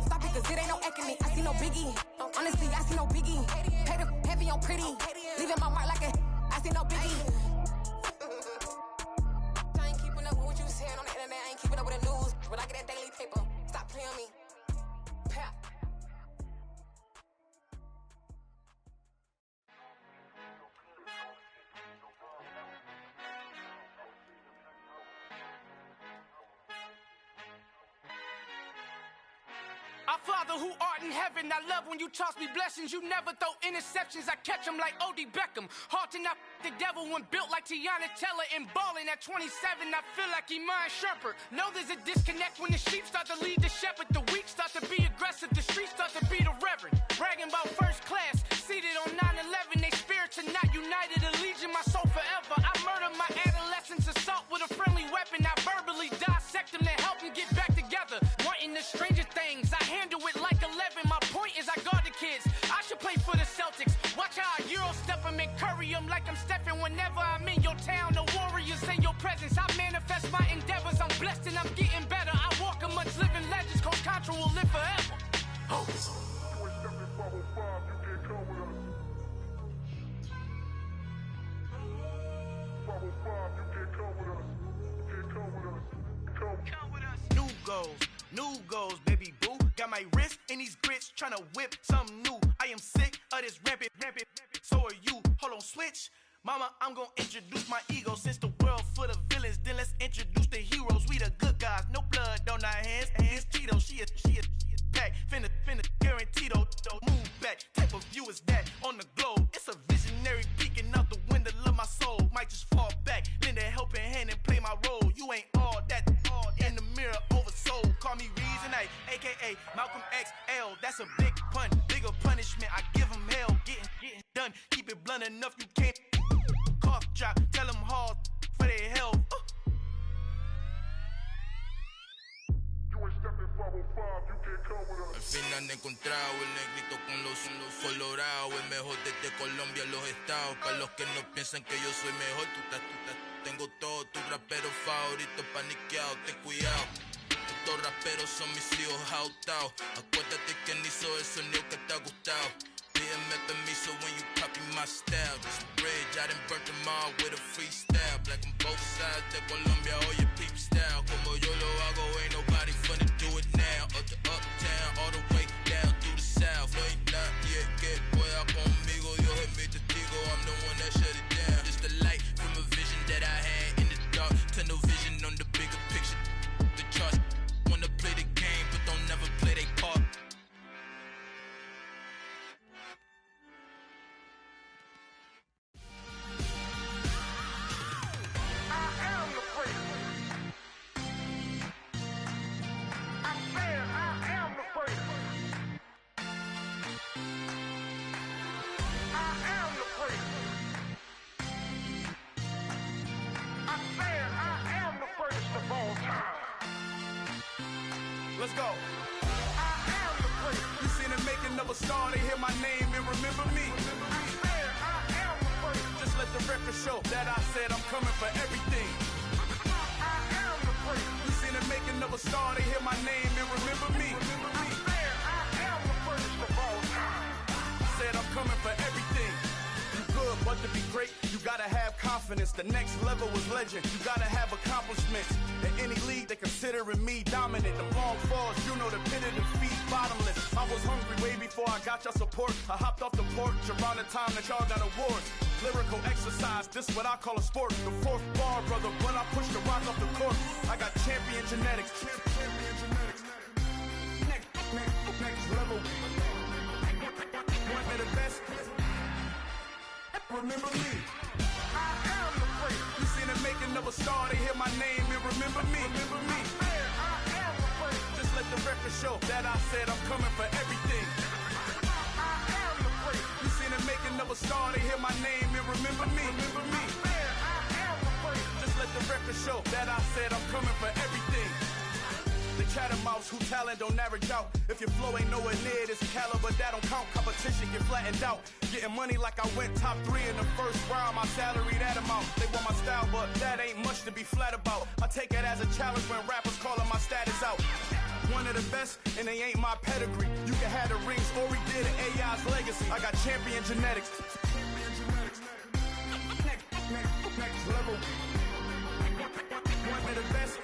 Stop it, cause it ain't no acting it. I see no biggie. Honestly, I see no biggie. Pay the heavy on pretty. Leaving my mark like a I see no biggie. I ain't keeping up with what you saying on the internet. I ain't keeping up with the news. When I get that daily paper, stop playing me. Pap. Our Father who art in heaven, I love when you toss me blessings. You never throw interceptions, I catch them like O.D. Beckham. Hard to not the devil when built like Tiana Teller and balling at 27. I feel like Iman Shumpert. Know there's a disconnect when the sheep start to lead the shepherd. The weak start to be aggressive, the streets start to be the reverend. Bragging about first class, seated on 9/11. They spirits are not united, allegiant my soul forever. I murdered my adolescence, assault with a friendly weapon. I verbally dissect them to help them get back together. Wanting the stranger things, I handle it like 11. My point is I guard the kids. I should play for the Celtics. Watch how I Euro step them and curry them like I'm stepping. Whenever I'm in your town, the Warriors in your presence. I manifest my endeavors. I'm blessed and I'm getting better. I walk amongst living legends. Coach Contra will live forever. Oh. New goals, baby boo. Got my wrist in these grits, tryna whip something new. I am sick of this rampant. So are you. Hold on, switch. Mama, I'm gonna introduce my ego. Since the world full of villains, then let's introduce the heroes. We the good guys, no blood on our hands. Hands Tito, she a pack. Finna guarantee though. Move back. Type of view is that on the globe? It's a visionary peeking out the window of my soul. Might just fall back, lend a helping hand and play my role. You ain't all that in the mirror oversold. Call me Reason A, aka Malcolm XL. That's a big pun, bigger punishment. I give him hell, getting done. Keep it blunt enough, you can't cough drop. Tell them hard for their health. You ain't stepping. Al fin han encontrado el negrito con los colorados, el mejor desde Colombia, los estados. Para los que no piensan que yo soy mejor, tengo todo, tu rapero favorito paniqueado, ten cuidado. Estos raperos son mis hijos jautados. Acuérdate que ni hizo el sonido que te ha gustado. Pídeme permiso when you copy my style. This bridge, I done burnt them all with a freestyle. Black on both sides de Colombia, oye peep style. Como yo lo hago, ain't nobody finna do it now. Up to uptown, all the way down through the south. No hay nadie que pueda conmigo, Dios es mi testigo. I'm the one that shut it down. It's the light from a vision that I had in the dark. Tunnel vision on the bigger picture. The charts wanna play the game, but don't never play their part. Let's go. I am the prince. You seen the making of a star, they hear my name and remember me. I am the prince. Just let the record show that I said I'm coming for everything. I am the prince. You seen the making of a star, they hear my name and remember me. I am the prince of all time. Said I'm coming for everything. You good, but to be great, you gotta have confidence. The next level was legend. You gotta have accomplishments. In any league, they considering me dominant. The long falls, you know the pit of defeat, bottomless. I was hungry way before I got your support. I hopped off the porch around the time that y'all got awards. Lyrical exercise, this what I call a sport. The fourth bar, brother, when I push the rock off the court. I got champion genetics. Champion genetics. Next level. One of the best. Remember me. I am the prince. You seen the making of a star, they hear my name and remember me. Remember me. I am the prince. Just let the record show that I said I'm coming for everything. I am the prince. You seen the making of a star, they hear my name and remember me. Remember me. I am the prince. Just let the record show that I said I'm coming for everything. The catamounts who talent don't average out. If your flow ain't nowhere near this caliber, that don't count. Competition get flattened out. Getting money like I went top 3 in the first round. My salary that amount. They want my style, but that ain't much to be flat about. I take it as a challenge when rappers calling my status out. One of the best, and they ain't my pedigree. You can have the rings, or we did it, AI's legacy. I got champion genetics. Next level. One of the best.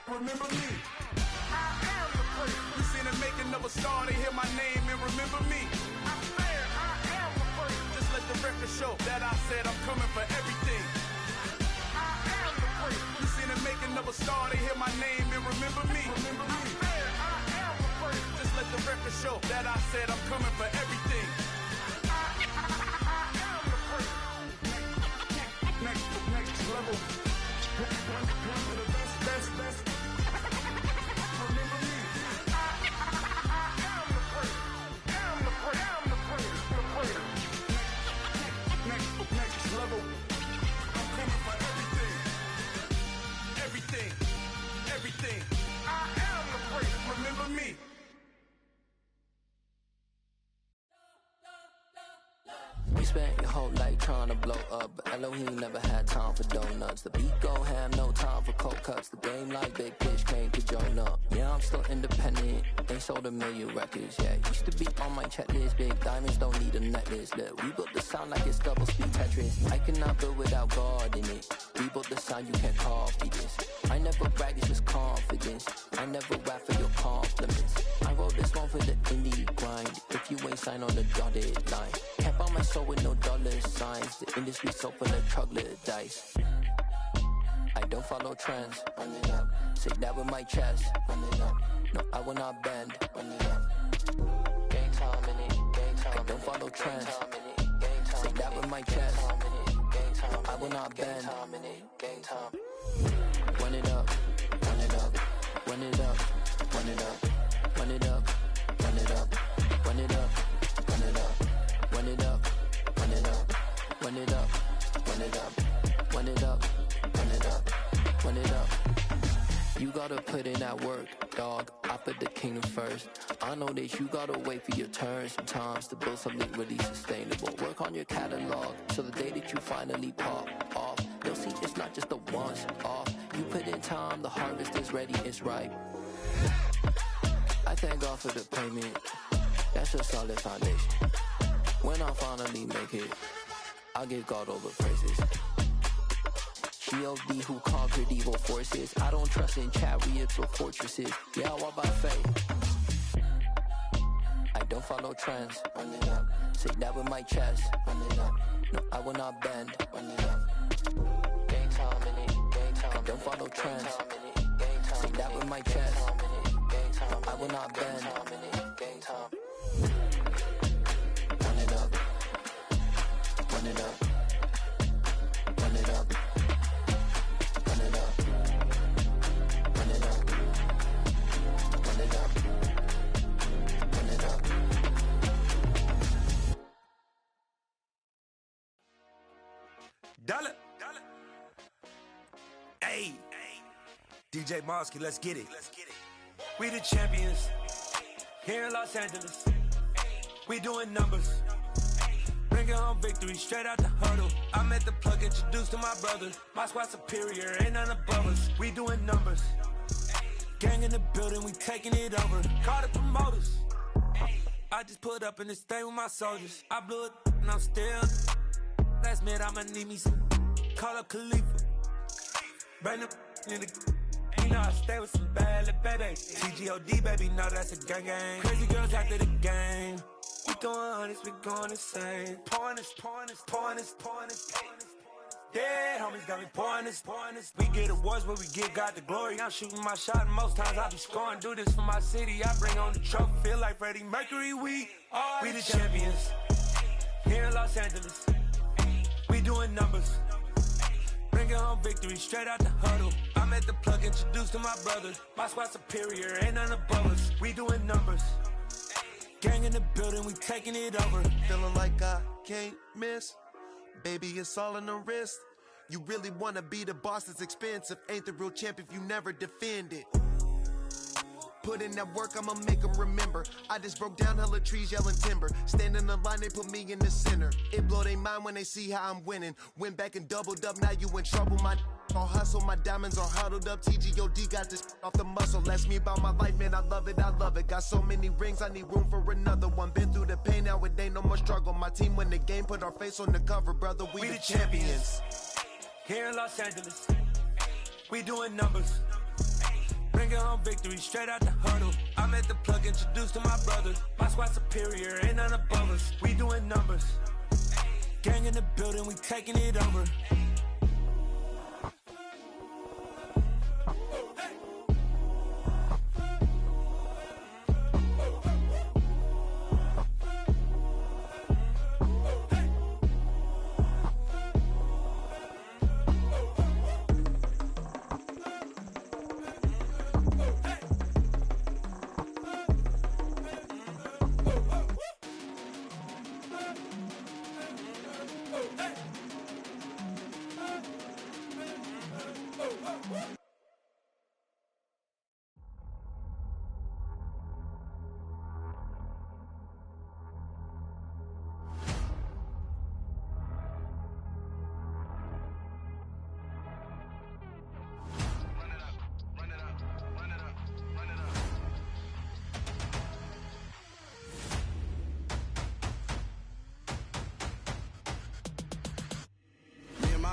Remember me. I am the prince. You seen the making of a star, they hear my name and remember me. I am the prince. Just let the record show that I said I'm coming for everything. I am the prince. You seen the making of a star, they hear my name and remember me. Remember me. I am the prince. Just let the record show that I said I'm coming for everything. I am the prince. Next level. One of the best. Everything. I am the prince. Remember me. You spent your whole life trying to blow up, but Elohim never had time for donuts. The beat go ham, no time for cold cuts. The game like Big Pitch came to join up. Yeah, I'm still independent. Ain't sold 1 million records yet. Used to be on my checklist. Big diamonds don't need a necklace. Look, we built the sound like it's double speed Tetris. I cannot build without God in it. We built the sound, you can't copy this. I never brag, it's just confidence. I never rap for your compliments. I wrote this one for the indie grind. If you ain't signed on the dotted line, can't buy my soul with no dollar signs. The industry so full of troglodytes. I don't follow trends. Run it up. Say that with my chest. Run it up. No, I will not bend. Run it up. Gang time in it. Gang time. I don't follow trends. Say that with my chest. I will not bend. Gang time. Run it up. Run it up. Run it up. Run it up. Run it up. Run it up. Run it up. Run it up. Run it up. Run it up. Run it up. Run it up. Run it up. Run it up. Run it up. You gotta put in that work, dog. I put the kingdom first. I know that you gotta wait for your turn sometimes to build something really sustainable. Work on your catalog, so the day that you finally pop off, you'll see it's not just a once off. You put in time, the harvest is ready, it's ripe. I thank God for the payment. That's a solid foundation. When I finally make it, I give God all the praises. G.O.D. who conquered evil forces. I don't trust in chariots or fortresses. Yeah, I walk by faith. I don't follow trends. Say that with my chest. No, I will not bend. Gang time in it. I don't follow trends. Say that with my chest. I will not bend. Gang time. Run it up. Run it up. Run it up. Run it up. Run it up. Run it up. Run it up. Dollar. Hey. DJ Mosky, let's get it. We the champions here in Los Angeles. We doing numbers. Bringing home victory straight out the huddle. I'm at the plug, introduced to my brother. My squad superior, ain't none above us. We doing numbers. Gang in the building, we taking it over. Call the promoters. I just put up in this thing with my soldiers. I blew it and I'm still. Last minute I'ma need me some. Call up Khalifa. Bring them in the. You know I stay with some bad little baby. TGOD baby, know that's a gang gang. Crazy girls after the game. We going honest, we going insane. Pouring this. Yeah, homies got me pouring this. We get awards, but we give God the glory. I'm shooting my shot, and most times I be scoring. Do this for my city, I bring on the trophy. Feel like Freddie Mercury, we the champions. Here in Los Angeles, we doing numbers. Bringing home victory straight out the huddle. I'm at the plug, introduced to my brother. My squad superior, ain't none above us. We doing numbers. Gang in the building, we taking it over. Feeling like I can't miss. Baby, it's all in the wrist. You really wanna be the boss, it's expensive. Ain't the real champ if you never defend it. Put in that work, I'ma make them remember. I just broke down hella trees, yelling timber. Stand in the line, they put me in the center. It blow their mind when they see how I'm winning. Went back and doubled up, now you in trouble. My all hustle, my diamonds are huddled up. TGOD got this off the muscle. Ask me about my life, man, I love it. Got so many rings, I need room for another one. Been through the pain, now it ain't no more struggle. My team win the game, put our face on the cover, brother. We the champions. Here in Los Angeles, we doing numbers. Bringing home victory straight out the huddle. I'm at the plug, introduced to my brother. My squad superior, ain't none above us. We doing numbers. Gang in the building, we taking it over.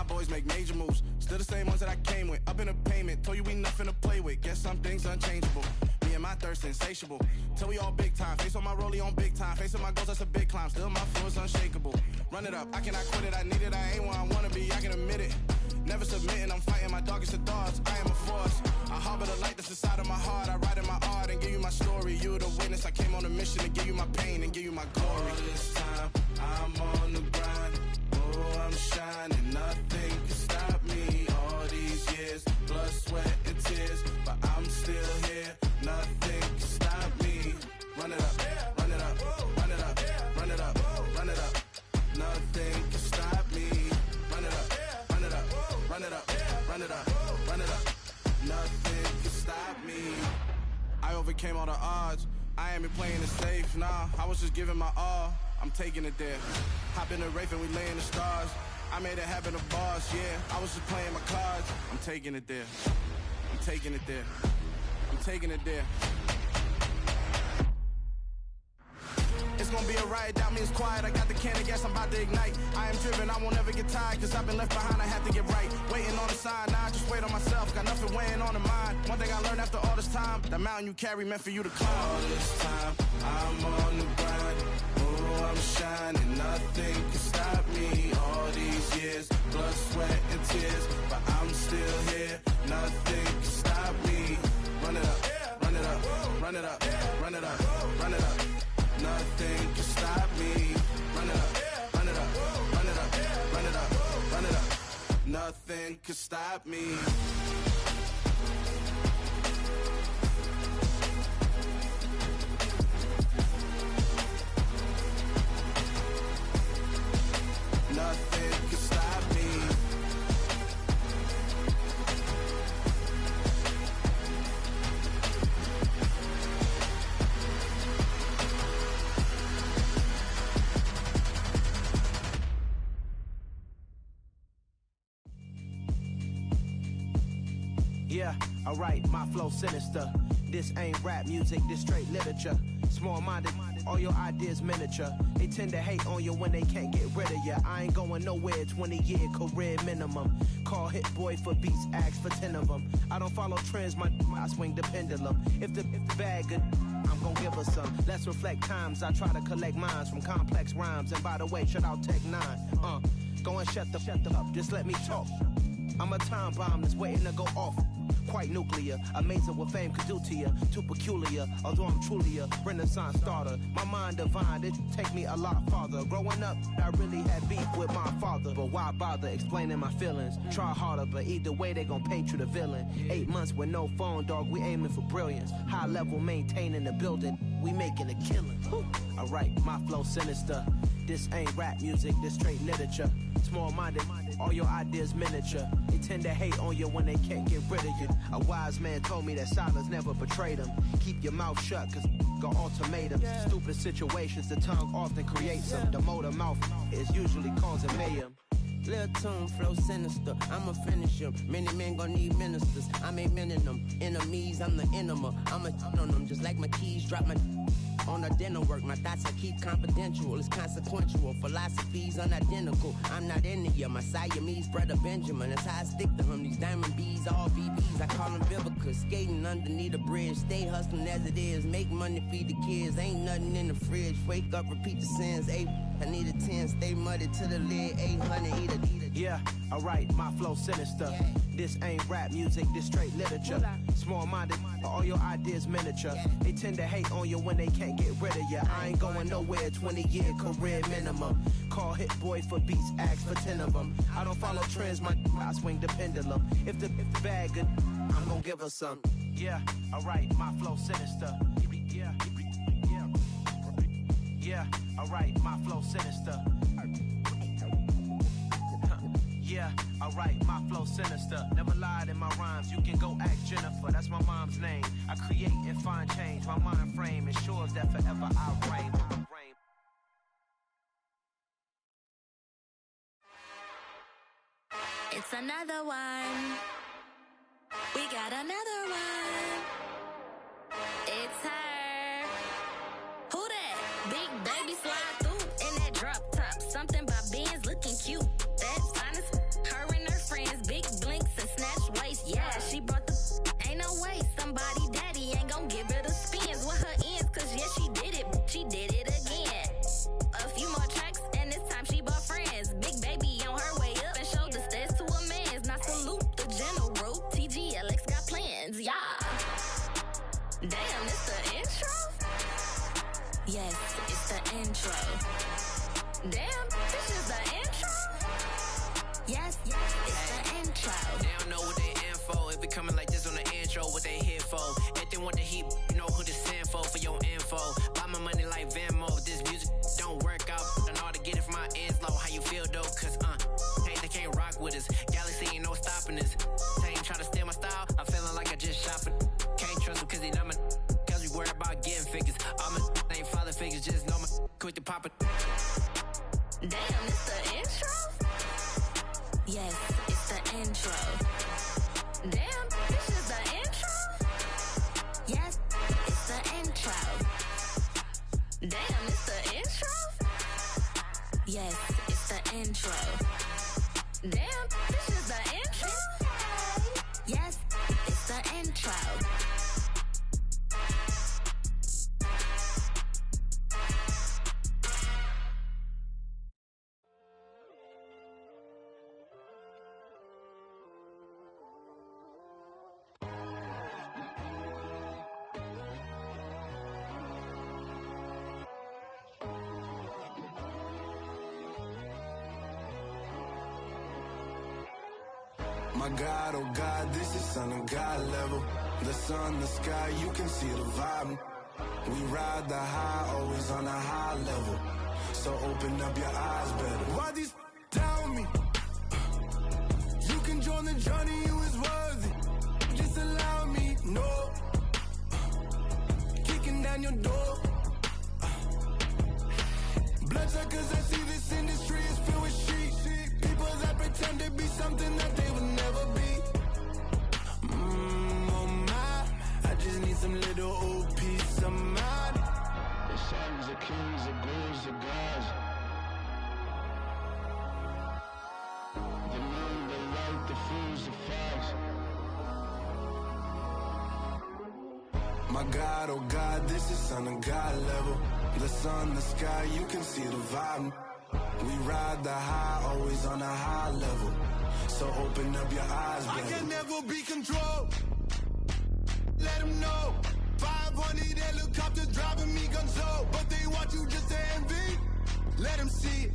Boys make major moves, still the same ones that I came with. Up in a payment, told you we nothing to play with. Guess some things unchangeable. Me and my thirst insatiable. Till we all big time. Face on my rollie on big time. Facing my goals, that's a big climb. Still my flow is unshakable. Run it up, I cannot quit it. I need it, I ain't where I wanna be. I can admit it. Never submitting, I'm fighting my darkest of thoughts. I am a force. I harbor the light that's inside of my heart. I write in my art and give you my story. You the witness. I came on a mission to give you my pain and give you my glory. All this time, I'm on the grind. Oh, I'm shining. Nothing can stop me. All these years, blood, sweat, and tears. But I'm still here. Nothing can stop me. Run it up, run it up, run it up, run it up, run it up. Nothing can stop me. Run it up, run it up, run it up, run it up, run it up. Nothing can stop me. me. I overcame all the odds. I ain't been playing it safe, nah. I was just giving my all. I'm taking it there. Hop in the Wraith and we lay in the stars. I made it happen to bars, yeah. I was just playing my cards. I'm taking it there. I'm taking it there. I'm taking it there. It's gonna be a riot, doubt me it's quiet. I got the can of gas, I'm about to ignite. I am driven, I won't ever get tired, cause I've been left behind, I have to get right. Waiting on the sign, now I just wait on myself. Got nothing weighing on the mind. One thing I learned after all this time, that mountain you carry meant for you to climb. All this time, I'm on the grind. Oh, I'm shining, nothing can stop me. All these years, blood, sweat, and tears, but I'm still here. Nothing can stop me. Run it up, run it up, run it up, run it up, run it up. Nothing can stop me. Run it up, run it up, run it up, run it up, run it up. Nothing can stop me. Nothing can stop me. Yeah, alright, my flow sinister. This ain't rap music, this straight literature. Small-minded, all your ideas miniature. They tend to hate on you when they can't get rid of you. I ain't going nowhere, 20-year career minimum. Call Hit Boy for beats, ask for 10 of them. I don't follow trends, I swing the pendulum. If the bag good, I'm gon' give her some. Let's reflect times, I try to collect minds from complex rhymes. And by the way, shout out Tech 9. Go and shut the up, just let me talk. I'm a time bomb that's waiting to go off. Quite nuclear, amazing what fame could do to you. Too peculiar, although I'm truly a renaissance starter. My mind divine, it take me a lot farther. Growing up, I really had beef with my father. But why bother explaining my feelings? Try harder, but either way they gon' paint you the villain. 8 months with no phone, dog, we aiming for brilliance. High level maintaining the building, we making a killing. Alright, my flow sinister. This ain't rap music, this straight literature. Small-minded, all your ideas miniature. They tend to hate on you when they can't get rid of you. A wise man told me that silence never betrayed him. Keep your mouth shut, cause got ultimatums. Stupid situations, the tongue often creates them. The motor mouth is usually causing mayhem. Lil' tune, flow sinister, I'ma finish him. Many men gon' need ministers, I'm aiming them. Enemies, I'm the enema, I'ma on them. Just like my keys, drop my on the dinner work. My thoughts I keep confidential, it's consequential. Philosophies unidentical, I'm not into you. My Siamese brother Benjamin, that's how I stick to him. These diamond bees, all BBs, I call them Vivica. Skating underneath the bridge, stay hustling as it is. Make money, feed the kids, ain't nothing in the fridge. Wake up, repeat the sins, I need a 10, stay muddy to the lid, 800, eat it. Yeah, alright, my flow sinister. This ain't rap music, this straight literature. Small-minded, all your ideas miniature. They tend to hate on you when they can't get rid of you. I ain't going nowhere, 20-year career minimum. Call Hit Boy for beats, ask for 10 of them. I don't follow trends, I swing the pendulum. If the bag good, I'm gon' give her some. Yeah, alright, my flow sinister. Yeah, alright, my flow sinister. Yeah, alright, my flow sinister. Never lied in my rhymes, you can go ask Jennifer. That's my mom's name. I create and find change. My mind frame ensures that forever I reign. It's another one. We got another one. It's her. Who that? Big baby slide through in that drop top. Something by Benz looking cute. That's honest. Her and her friends, big blinks and snatch waist. Yeah, she brought the. Ain't no way somebody daddy ain't gon' give her the spins with her ends. Cause yeah, she did it. She did it again. A few more tracks and this time she bought friends. Big baby on her way up and showed the stairs to a man's. Now salute the general. TGLX got plans, yeah. Damn, it's the intro? Yes, it's the intro. Damn, this is the intro? Yes, it's the intro. They don't know what they in for. If we coming like this on the intro, what they here for? If they want the heat, you know who to send for your info. Buy my money like Venmo. If this music don't work out, I know how to get it from my ends low. How you feel though? Cause hey, they can't rock with us. Galaxy ain't no stopping us. They ain't try to steal my style. I'm feeling like I just shot for. Can't figures, just know my quick to pop it. Damn, it's the intro? Yes, it's the intro. Damn, this is the intro? Yes, it's the intro. Damn, it's the intro? Yes, it's the intro. Damn, this is the intro? Yes, it's the intro. My God, oh God, this is Son of God level. The sun, the sky, you can see the vibe. We ride the high, always on a high level. So open up your eyes better. Why these tell me? You can join the journey, you is worthy. Just allow me, no. Kicking down your door. Bloodsuckers, I see this industry is filled with sheep. People that pretend to be something that they will never be. Oh my, I just need some little old peace of mind. The sons of kings, the ghouls, the gods. The moon, the light, the fools, the facts. My God, oh God, this is Son of God level. The sun, the sky, you can see the vibe. We ride the high, always on a high level. So open up your eyes, baby. I can never be controlled. Let them know. 500 helicopters driving me gonzo. But they want you just to envy. Let them see it.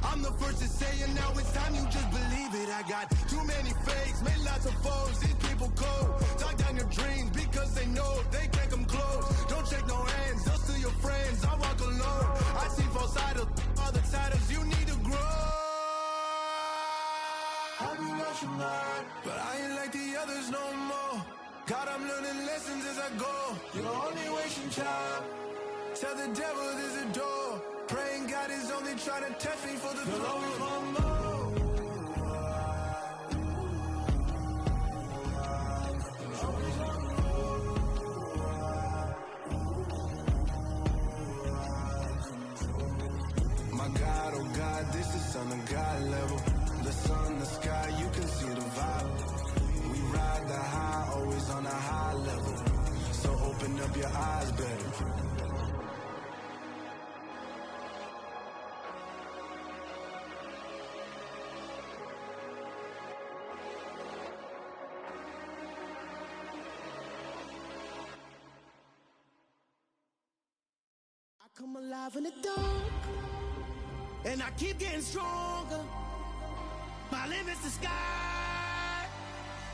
I'm the first to say it, now it's time you just believe it. I got too many fakes, made lots of foes. These people cold. Talk down your dreams because they know they can't come close. Don't shake no hands, they'll steal your friends. I walk alone. I see false idols, other titles. You need to grow. I've been watching mine, but I ain't like the others no more. God, I'm learning lessons as I go. You're only wasting time. Tell the devil there's a door. Praying God is only trying to test me for the throne. My God, oh God, this is Son of God level. The sun, the sky, you can see the vibe. We ride the high, always on a high level. So open up your eyes better. Come alive in the dark, and I keep getting stronger. My limit's the sky.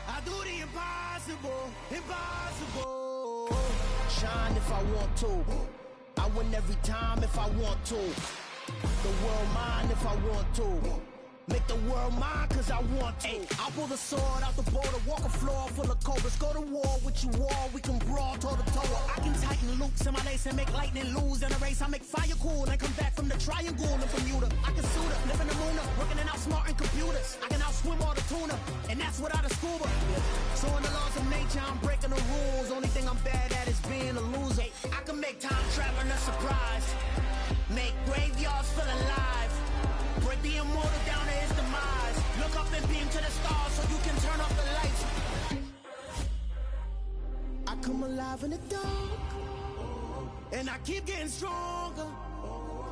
I do the impossible, impossible. Shine if I want to. I win every time if I want to. The world mine if I want to. Make the world mine cause I want to. I'll pull the sword out the border, walk a floor full of cobras. Go to war with you all, we can brawl toe to toe. I can tighten loops in my lace and make lightning lose in a race. I make fire cool and come back from the triangle in Bermuda. I can suit up, live in the moon, working and outsmarting computers. I can outswim all the tuna, and that's without a scuba. So in the laws of nature, I'm breaking the rules. Only thing I'm bad at is being a loser. I can make time traveling a surprise. Make graveyards feel alive. Break the immortal down to his demise. Look up and beam to the stars so you can turn off the lights. I come alive in the dark, and I keep getting stronger.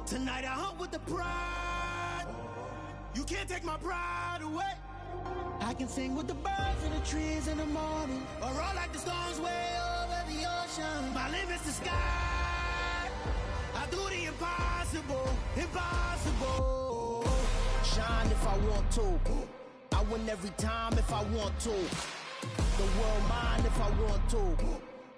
Tonight I hunt with the pride. You can't take my pride away. I can sing with the birds and the trees in the morning, or roll like the storms way over the ocean. My limit's the sky. I do the impossible, impossible. Shine if I want to. I win every time if I want to. The world mine if I want to.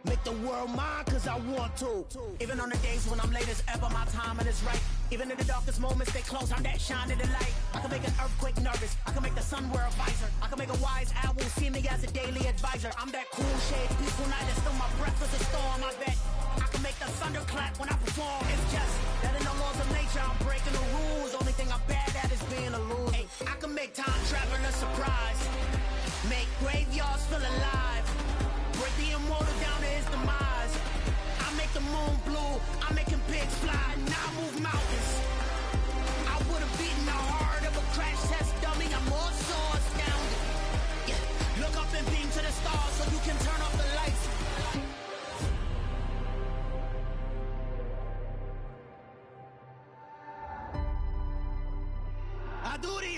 Make the world mine cause I want to. Even on the days when I'm late as ever, my timing is right. Even in the darkest moments, stay close, I'm that shining the light. I can make an earthquake nervous, I can make the sun wear a visor. I can make a wise owl see me as a daily advisor. I'm that cool shade, peaceful night, and still my breath is a storm, I bet. I can make the thunder clap when I perform. It's just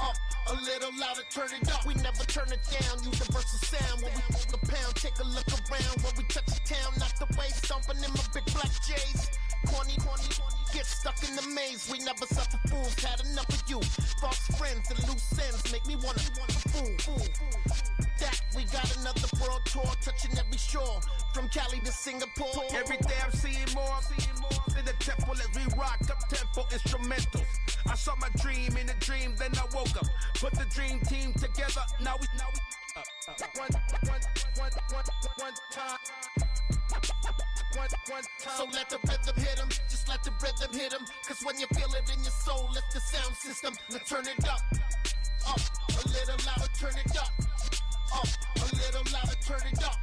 Up, a little louder, turn it up. We never turn it down. Universal sound when we the pound. Take a look around when we touch the town. Not the way stomping in my big black J's. Corny, get stuck in the maze. We never suffer fools. Had enough of you. False friends and loose ends make me wanna fool. That we got another world tour touching every shore from Cali to Singapore. Every day I'm seeing more in the temple as we rock up tempo instrumentals. I saw my dream in a dream, then I woke up. Put the dream team together. Now we one time. So let the rhythm hit 'em, just let the rhythm hit 'em. Cause when you feel it in your soul, lift the sound system. Now turn it up, a little louder, turn it up, a little louder, turn it up.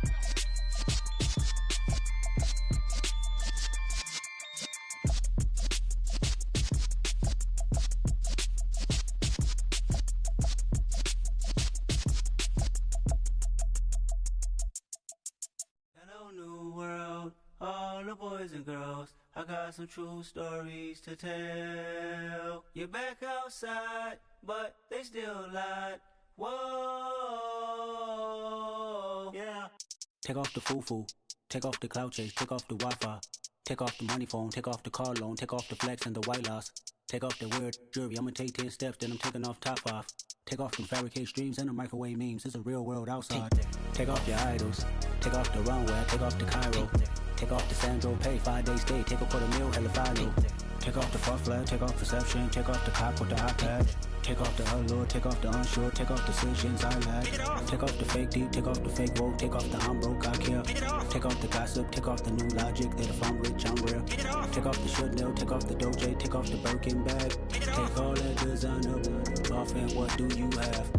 Hello, new world, all the boys and girls. I got some true stories to tell. You're back outside, but they still lied. Whoa, yeah. Take off the foo-foo, take off the cloud chase, take off the Wi-Fi, take off the money phone, take off the car loan, take off the flex and the white loss. Take off the weird jewelry, I'ma take 10 steps, then I'm taking off top off. Take off them fabricate streams and the microwave memes, it's a real world outside. Take off your idols, take off the runway, take off the Cairo. Take off the Sandro pay, 5 days stay, take a quarter meal, hella follow. Take off the far flag, take off perception, take off the cop with the iPad. Take off the allure, take off the unsure, take off decisions I lack. Take off the fake deep, take off the fake woke, take off the I'm broke, I care. Take off the gossip, take off the new logic, that if I'm rich, I'm real. Take off the Chanel, take off the Doja, take off the Birkin bag. Take all that designer off and what do you have?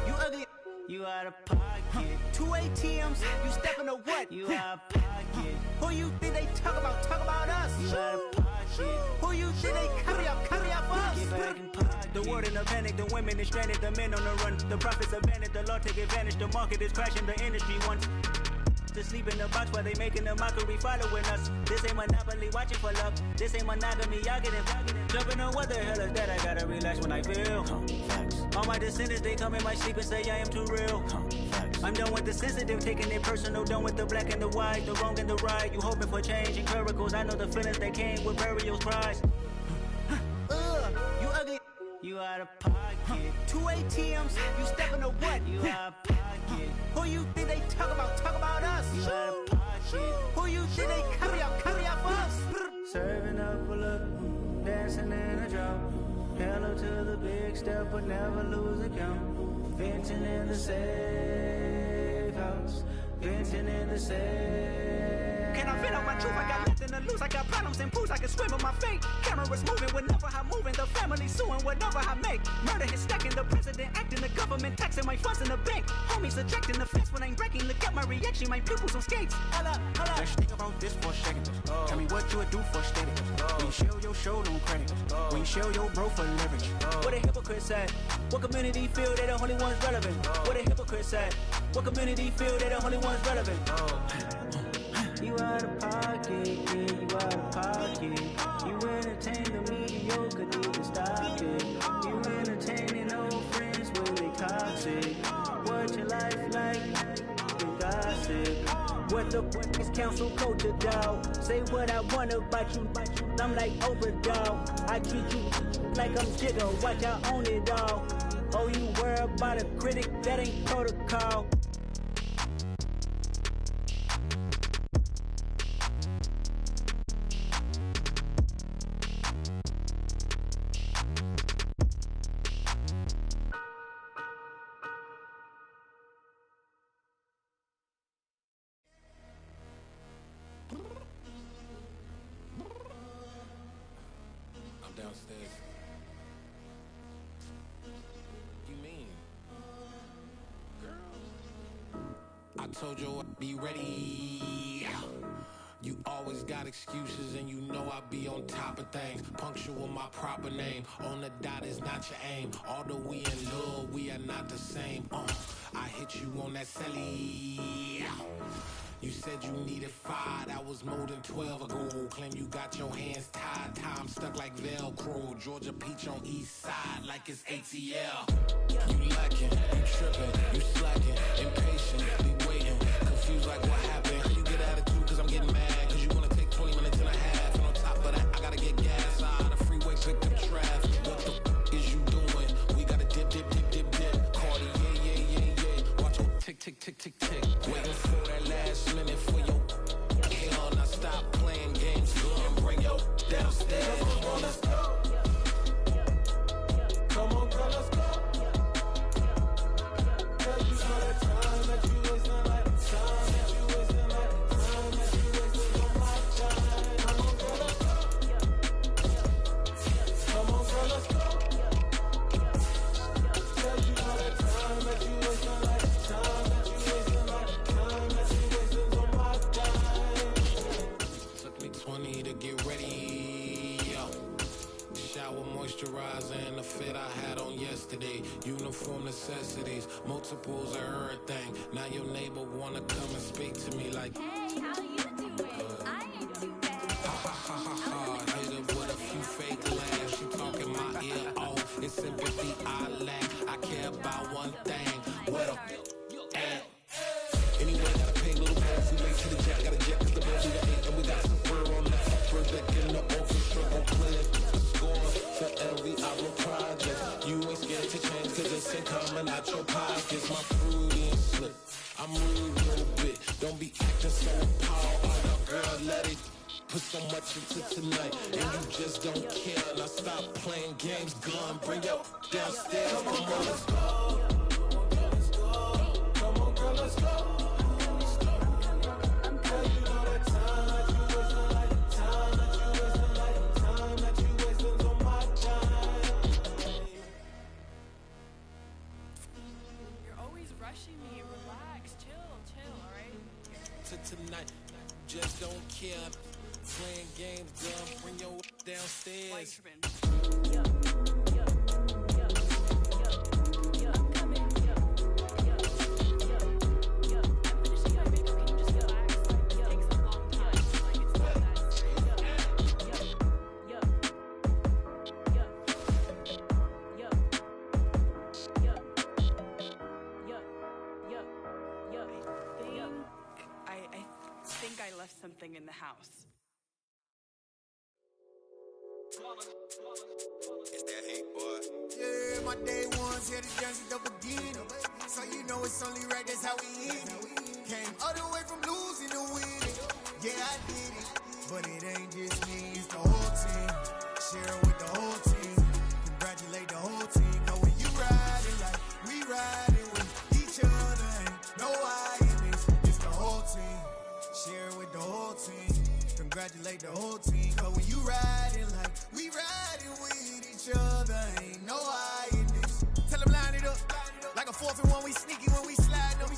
You ugly, you out of pocket. 2 ATMs, you stepping to what? You out of pocket. Who you think they talk about us? You out of pocket. Who you think they carry up us? Get back in pocket. The world in a panic, the women is stranded, the men on the run. The profits abandoned, the law take advantage, the market is crashing, the industry wants to sleep in the box while they making a mockery following us. This ain't Monopoly, watching for love. This ain't monogamy, y'all get it. Jumping on what the hell is that? I gotta relax when I feel. All my descendants, they come in my sleep and say I am too real. I'm done with the sensitive, taking it personal. Done with the black and the white, the wrong and the right. You hoping for change and miracles. I know the feelings that came with burial cries. You ugly, you out of pocket. 2 ATMs, you stepping to what? You out of pocket. Who you think they talk about us? You out of pocket. Who you think they carry up us? Serving up a look, dancing in a drop. Hello to the big step, but never lose a count. Venting in the safe house, venting in the safe. Can I vent out my truth? I got nothing to lose. I got problems and pools. I can swim with my fate. Cameras moving whenever I'm moving. The family suing whatever I make. Murder is stacking. The president acting. The government taxing my funds in the bank. Homies ejecting the fence when I'm breaking. Look at my reaction. My pupils on skates. Holla. Let's think about this for a second. Tell me what you would do for status. When you show your show, no credit. When you show your bro for leverage. What a hypocrite said. What community feel they the only ones relevant? What a hypocrite said. What community feel they the only ones relevant? You out of pocket, yeah, you out of pocket. You entertain the mediocre, need to stop it. You entertaining old friends when they toxic. What your life like? You gossip. What the fuck is council culture, dog? Say what I want about you. I'm like overdog. I treat you like I'm Jigga. Watch I own it all. Oh, you worry about a critic? That ain't protocol. Downstairs. You mean? Girl, I told you I'd be ready. You always got excuses and you know I be on top of things. Punctual with my proper name. On the dot is not your aim. Although we in love, we are not the same. I hit you on that celly. You said you needed 5, that was more than 12 ago. Claim you got your hands tied, time stuck like Velcro. Georgia Peach on east side like it's ATL. You lacking, you tripping, you slacking, impatient, be waiting, confused like what happened. How you get attitude cause I'm getting mad, cause you wanna take 20 minutes and a half. And on top of that, I gotta get gas out of the freeway, pick up traffic. What the is you doing? We gotta dip. Cardi, yeah. Watch your tick. Waiting for that last minute for your hell. Now stop playing games, go and bring your downstairs. Come on, let's go. Come on, girl, let's go. Girl, you know that time that you wasting like time that you wasting like time that you wasting on my time. Come on, girl, let's go. Come on, girl, let's go. Girl, you know that time that you wasting like time that you wasting like time that you wasting on my time. Took me 20 to get ready. Shower moisturizer and the fit I had on yesterday. Uniform necessities, multiples of everything. Now your neighbor wanna come and speak to me like, hey, how you doing? I ain't too bad. Ha. Hit her with a few fake laughs. She talking my ear off. It's sympathy I lack. I care about one thing. What up? Anyway, gotta pay little bills. We late to the jack. Got a jet cause the bills we got 8. And we got some fur on the upper deck in the office. Struggle clear. For LV, I will project. You ain't scared to change, cause it's in common out your pockets. My Freudian slip, I'm rude a little bit. Don't be acting so appalled. Oh, girl, let it put so much into tonight. And you just don't care. Now stop playing games, gun, bring your downstairs. Come on, girl, let's go. Come on, girl, let's go. Girl, you know that time that you wasting like time that you wasting like time that you wasting on my time. You're always rushing me. Relax, chill, alright? To tonight, just don't care. Playing games, girl, bring your downstairs. I think I left something in the house. It's that hate, boy. Yeah, my day ones here to dance at the beginning. So you know it's only right, that's how we end it. Came all the way from losing to winning. Yeah, I did it. But it ain't just me, it's the whole team. Share it with the whole team. Congratulate the whole team. Cause when you riding like we riding with each other, ain't no I in this. It's the whole team. Share it with the whole team. Congratulate the whole team. Cause when you riding like we riding with each other, ain't no I in this. Tell them line it up. Like a 4th and 1, we sneaky when we slide them.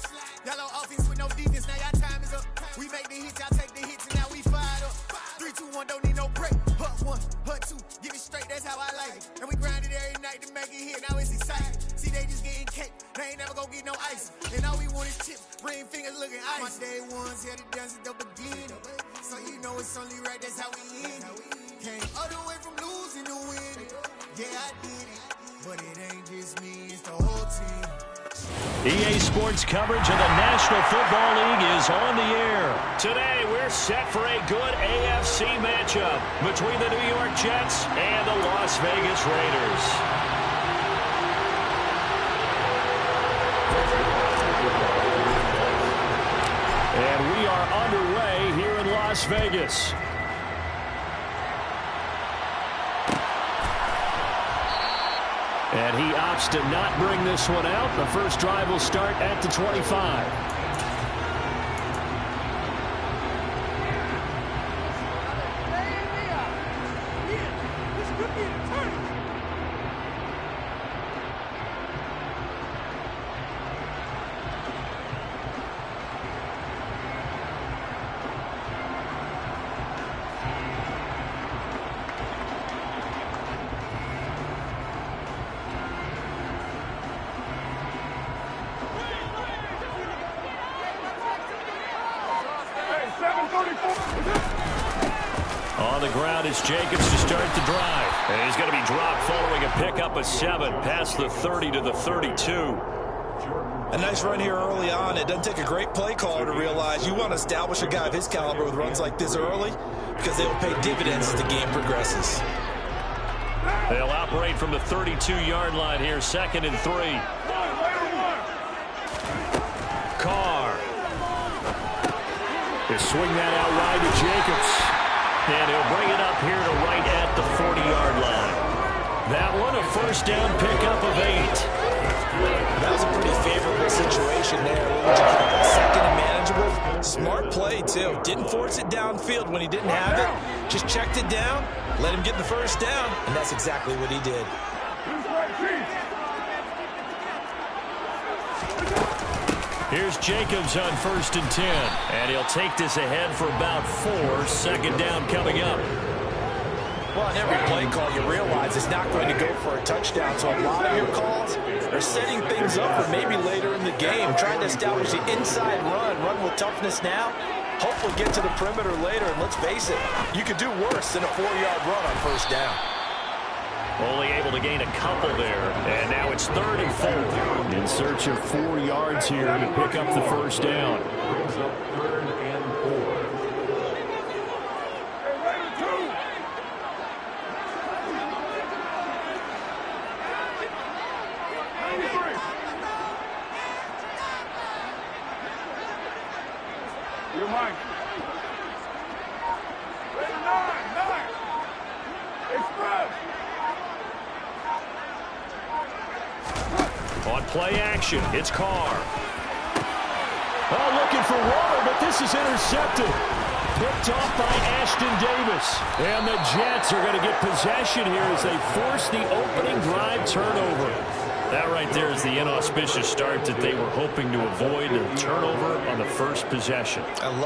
Y'all on offense with no defense, now y'all time is up. We make the hits, y'all take the hits, and now we fired up. 3, 2, 1, don't need no break. Hut 1, hut 2, give it straight, that's how I like it. And we grind it every night to make it hit, now it's exciting. See, they just getting cake, they ain't never gonna get no ice. And all we want is chips, ring fingers looking ice. My day ones here to dance at the beginning. So you know it's only right, that's how we end it. Came all the way from losing to winning. Yeah, I did it, but it ain't just me, it's the whole team. EA Sports coverage of the National Football League is on the air. Today, we're set for a good AFC matchup between the New York Jets and the Las Vegas Raiders. And we are underway here in Las Vegas. And he opts to not bring this one out. The first drive will start at the 25. On the ground is Jacobs to start the drive. And he's going to be dropped following a pickup of 7 past the 30 to the 32. A nice run here early on. It doesn't take a great play caller to realize you want to establish a guy of his caliber with runs like this early because they will pay dividends as the game progresses. They'll operate from the 32-yard line here, 2nd and 3. Carr. He'll swing that out wide to Jacobs. And he'll bring it up here to right at the 40-yard line. That one, a first down pickup of 8. That was a pretty favorable situation there. What would you call that? Second and manageable. Smart play, too. Didn't force it downfield when he didn't have it. Just checked it down, let him get the first down, and that's exactly what he did. Here's Jacobs on 1st and 10. And he'll take this ahead for about 4. 2nd down coming up. Well, in every play call, you realize it's not going to go for a touchdown. So a lot of your calls are setting things up for maybe later in the game, trying to establish the inside run with toughness now, hopefully get to the perimeter later. And let's face it, you could do worse than a 4-yard run on 1st down. Only able to gain a couple there. And now it's 3rd and 4. In search of 4 yards here to pick up the first down. On play action, it's Carr. Oh, looking for water, but this is intercepted. Picked off by Ashton Davis. And the Jets are going to get possession here as they force the opening drive turnover. That right there is the inauspicious start that they were hoping to avoid, a turnover on the first possession. I love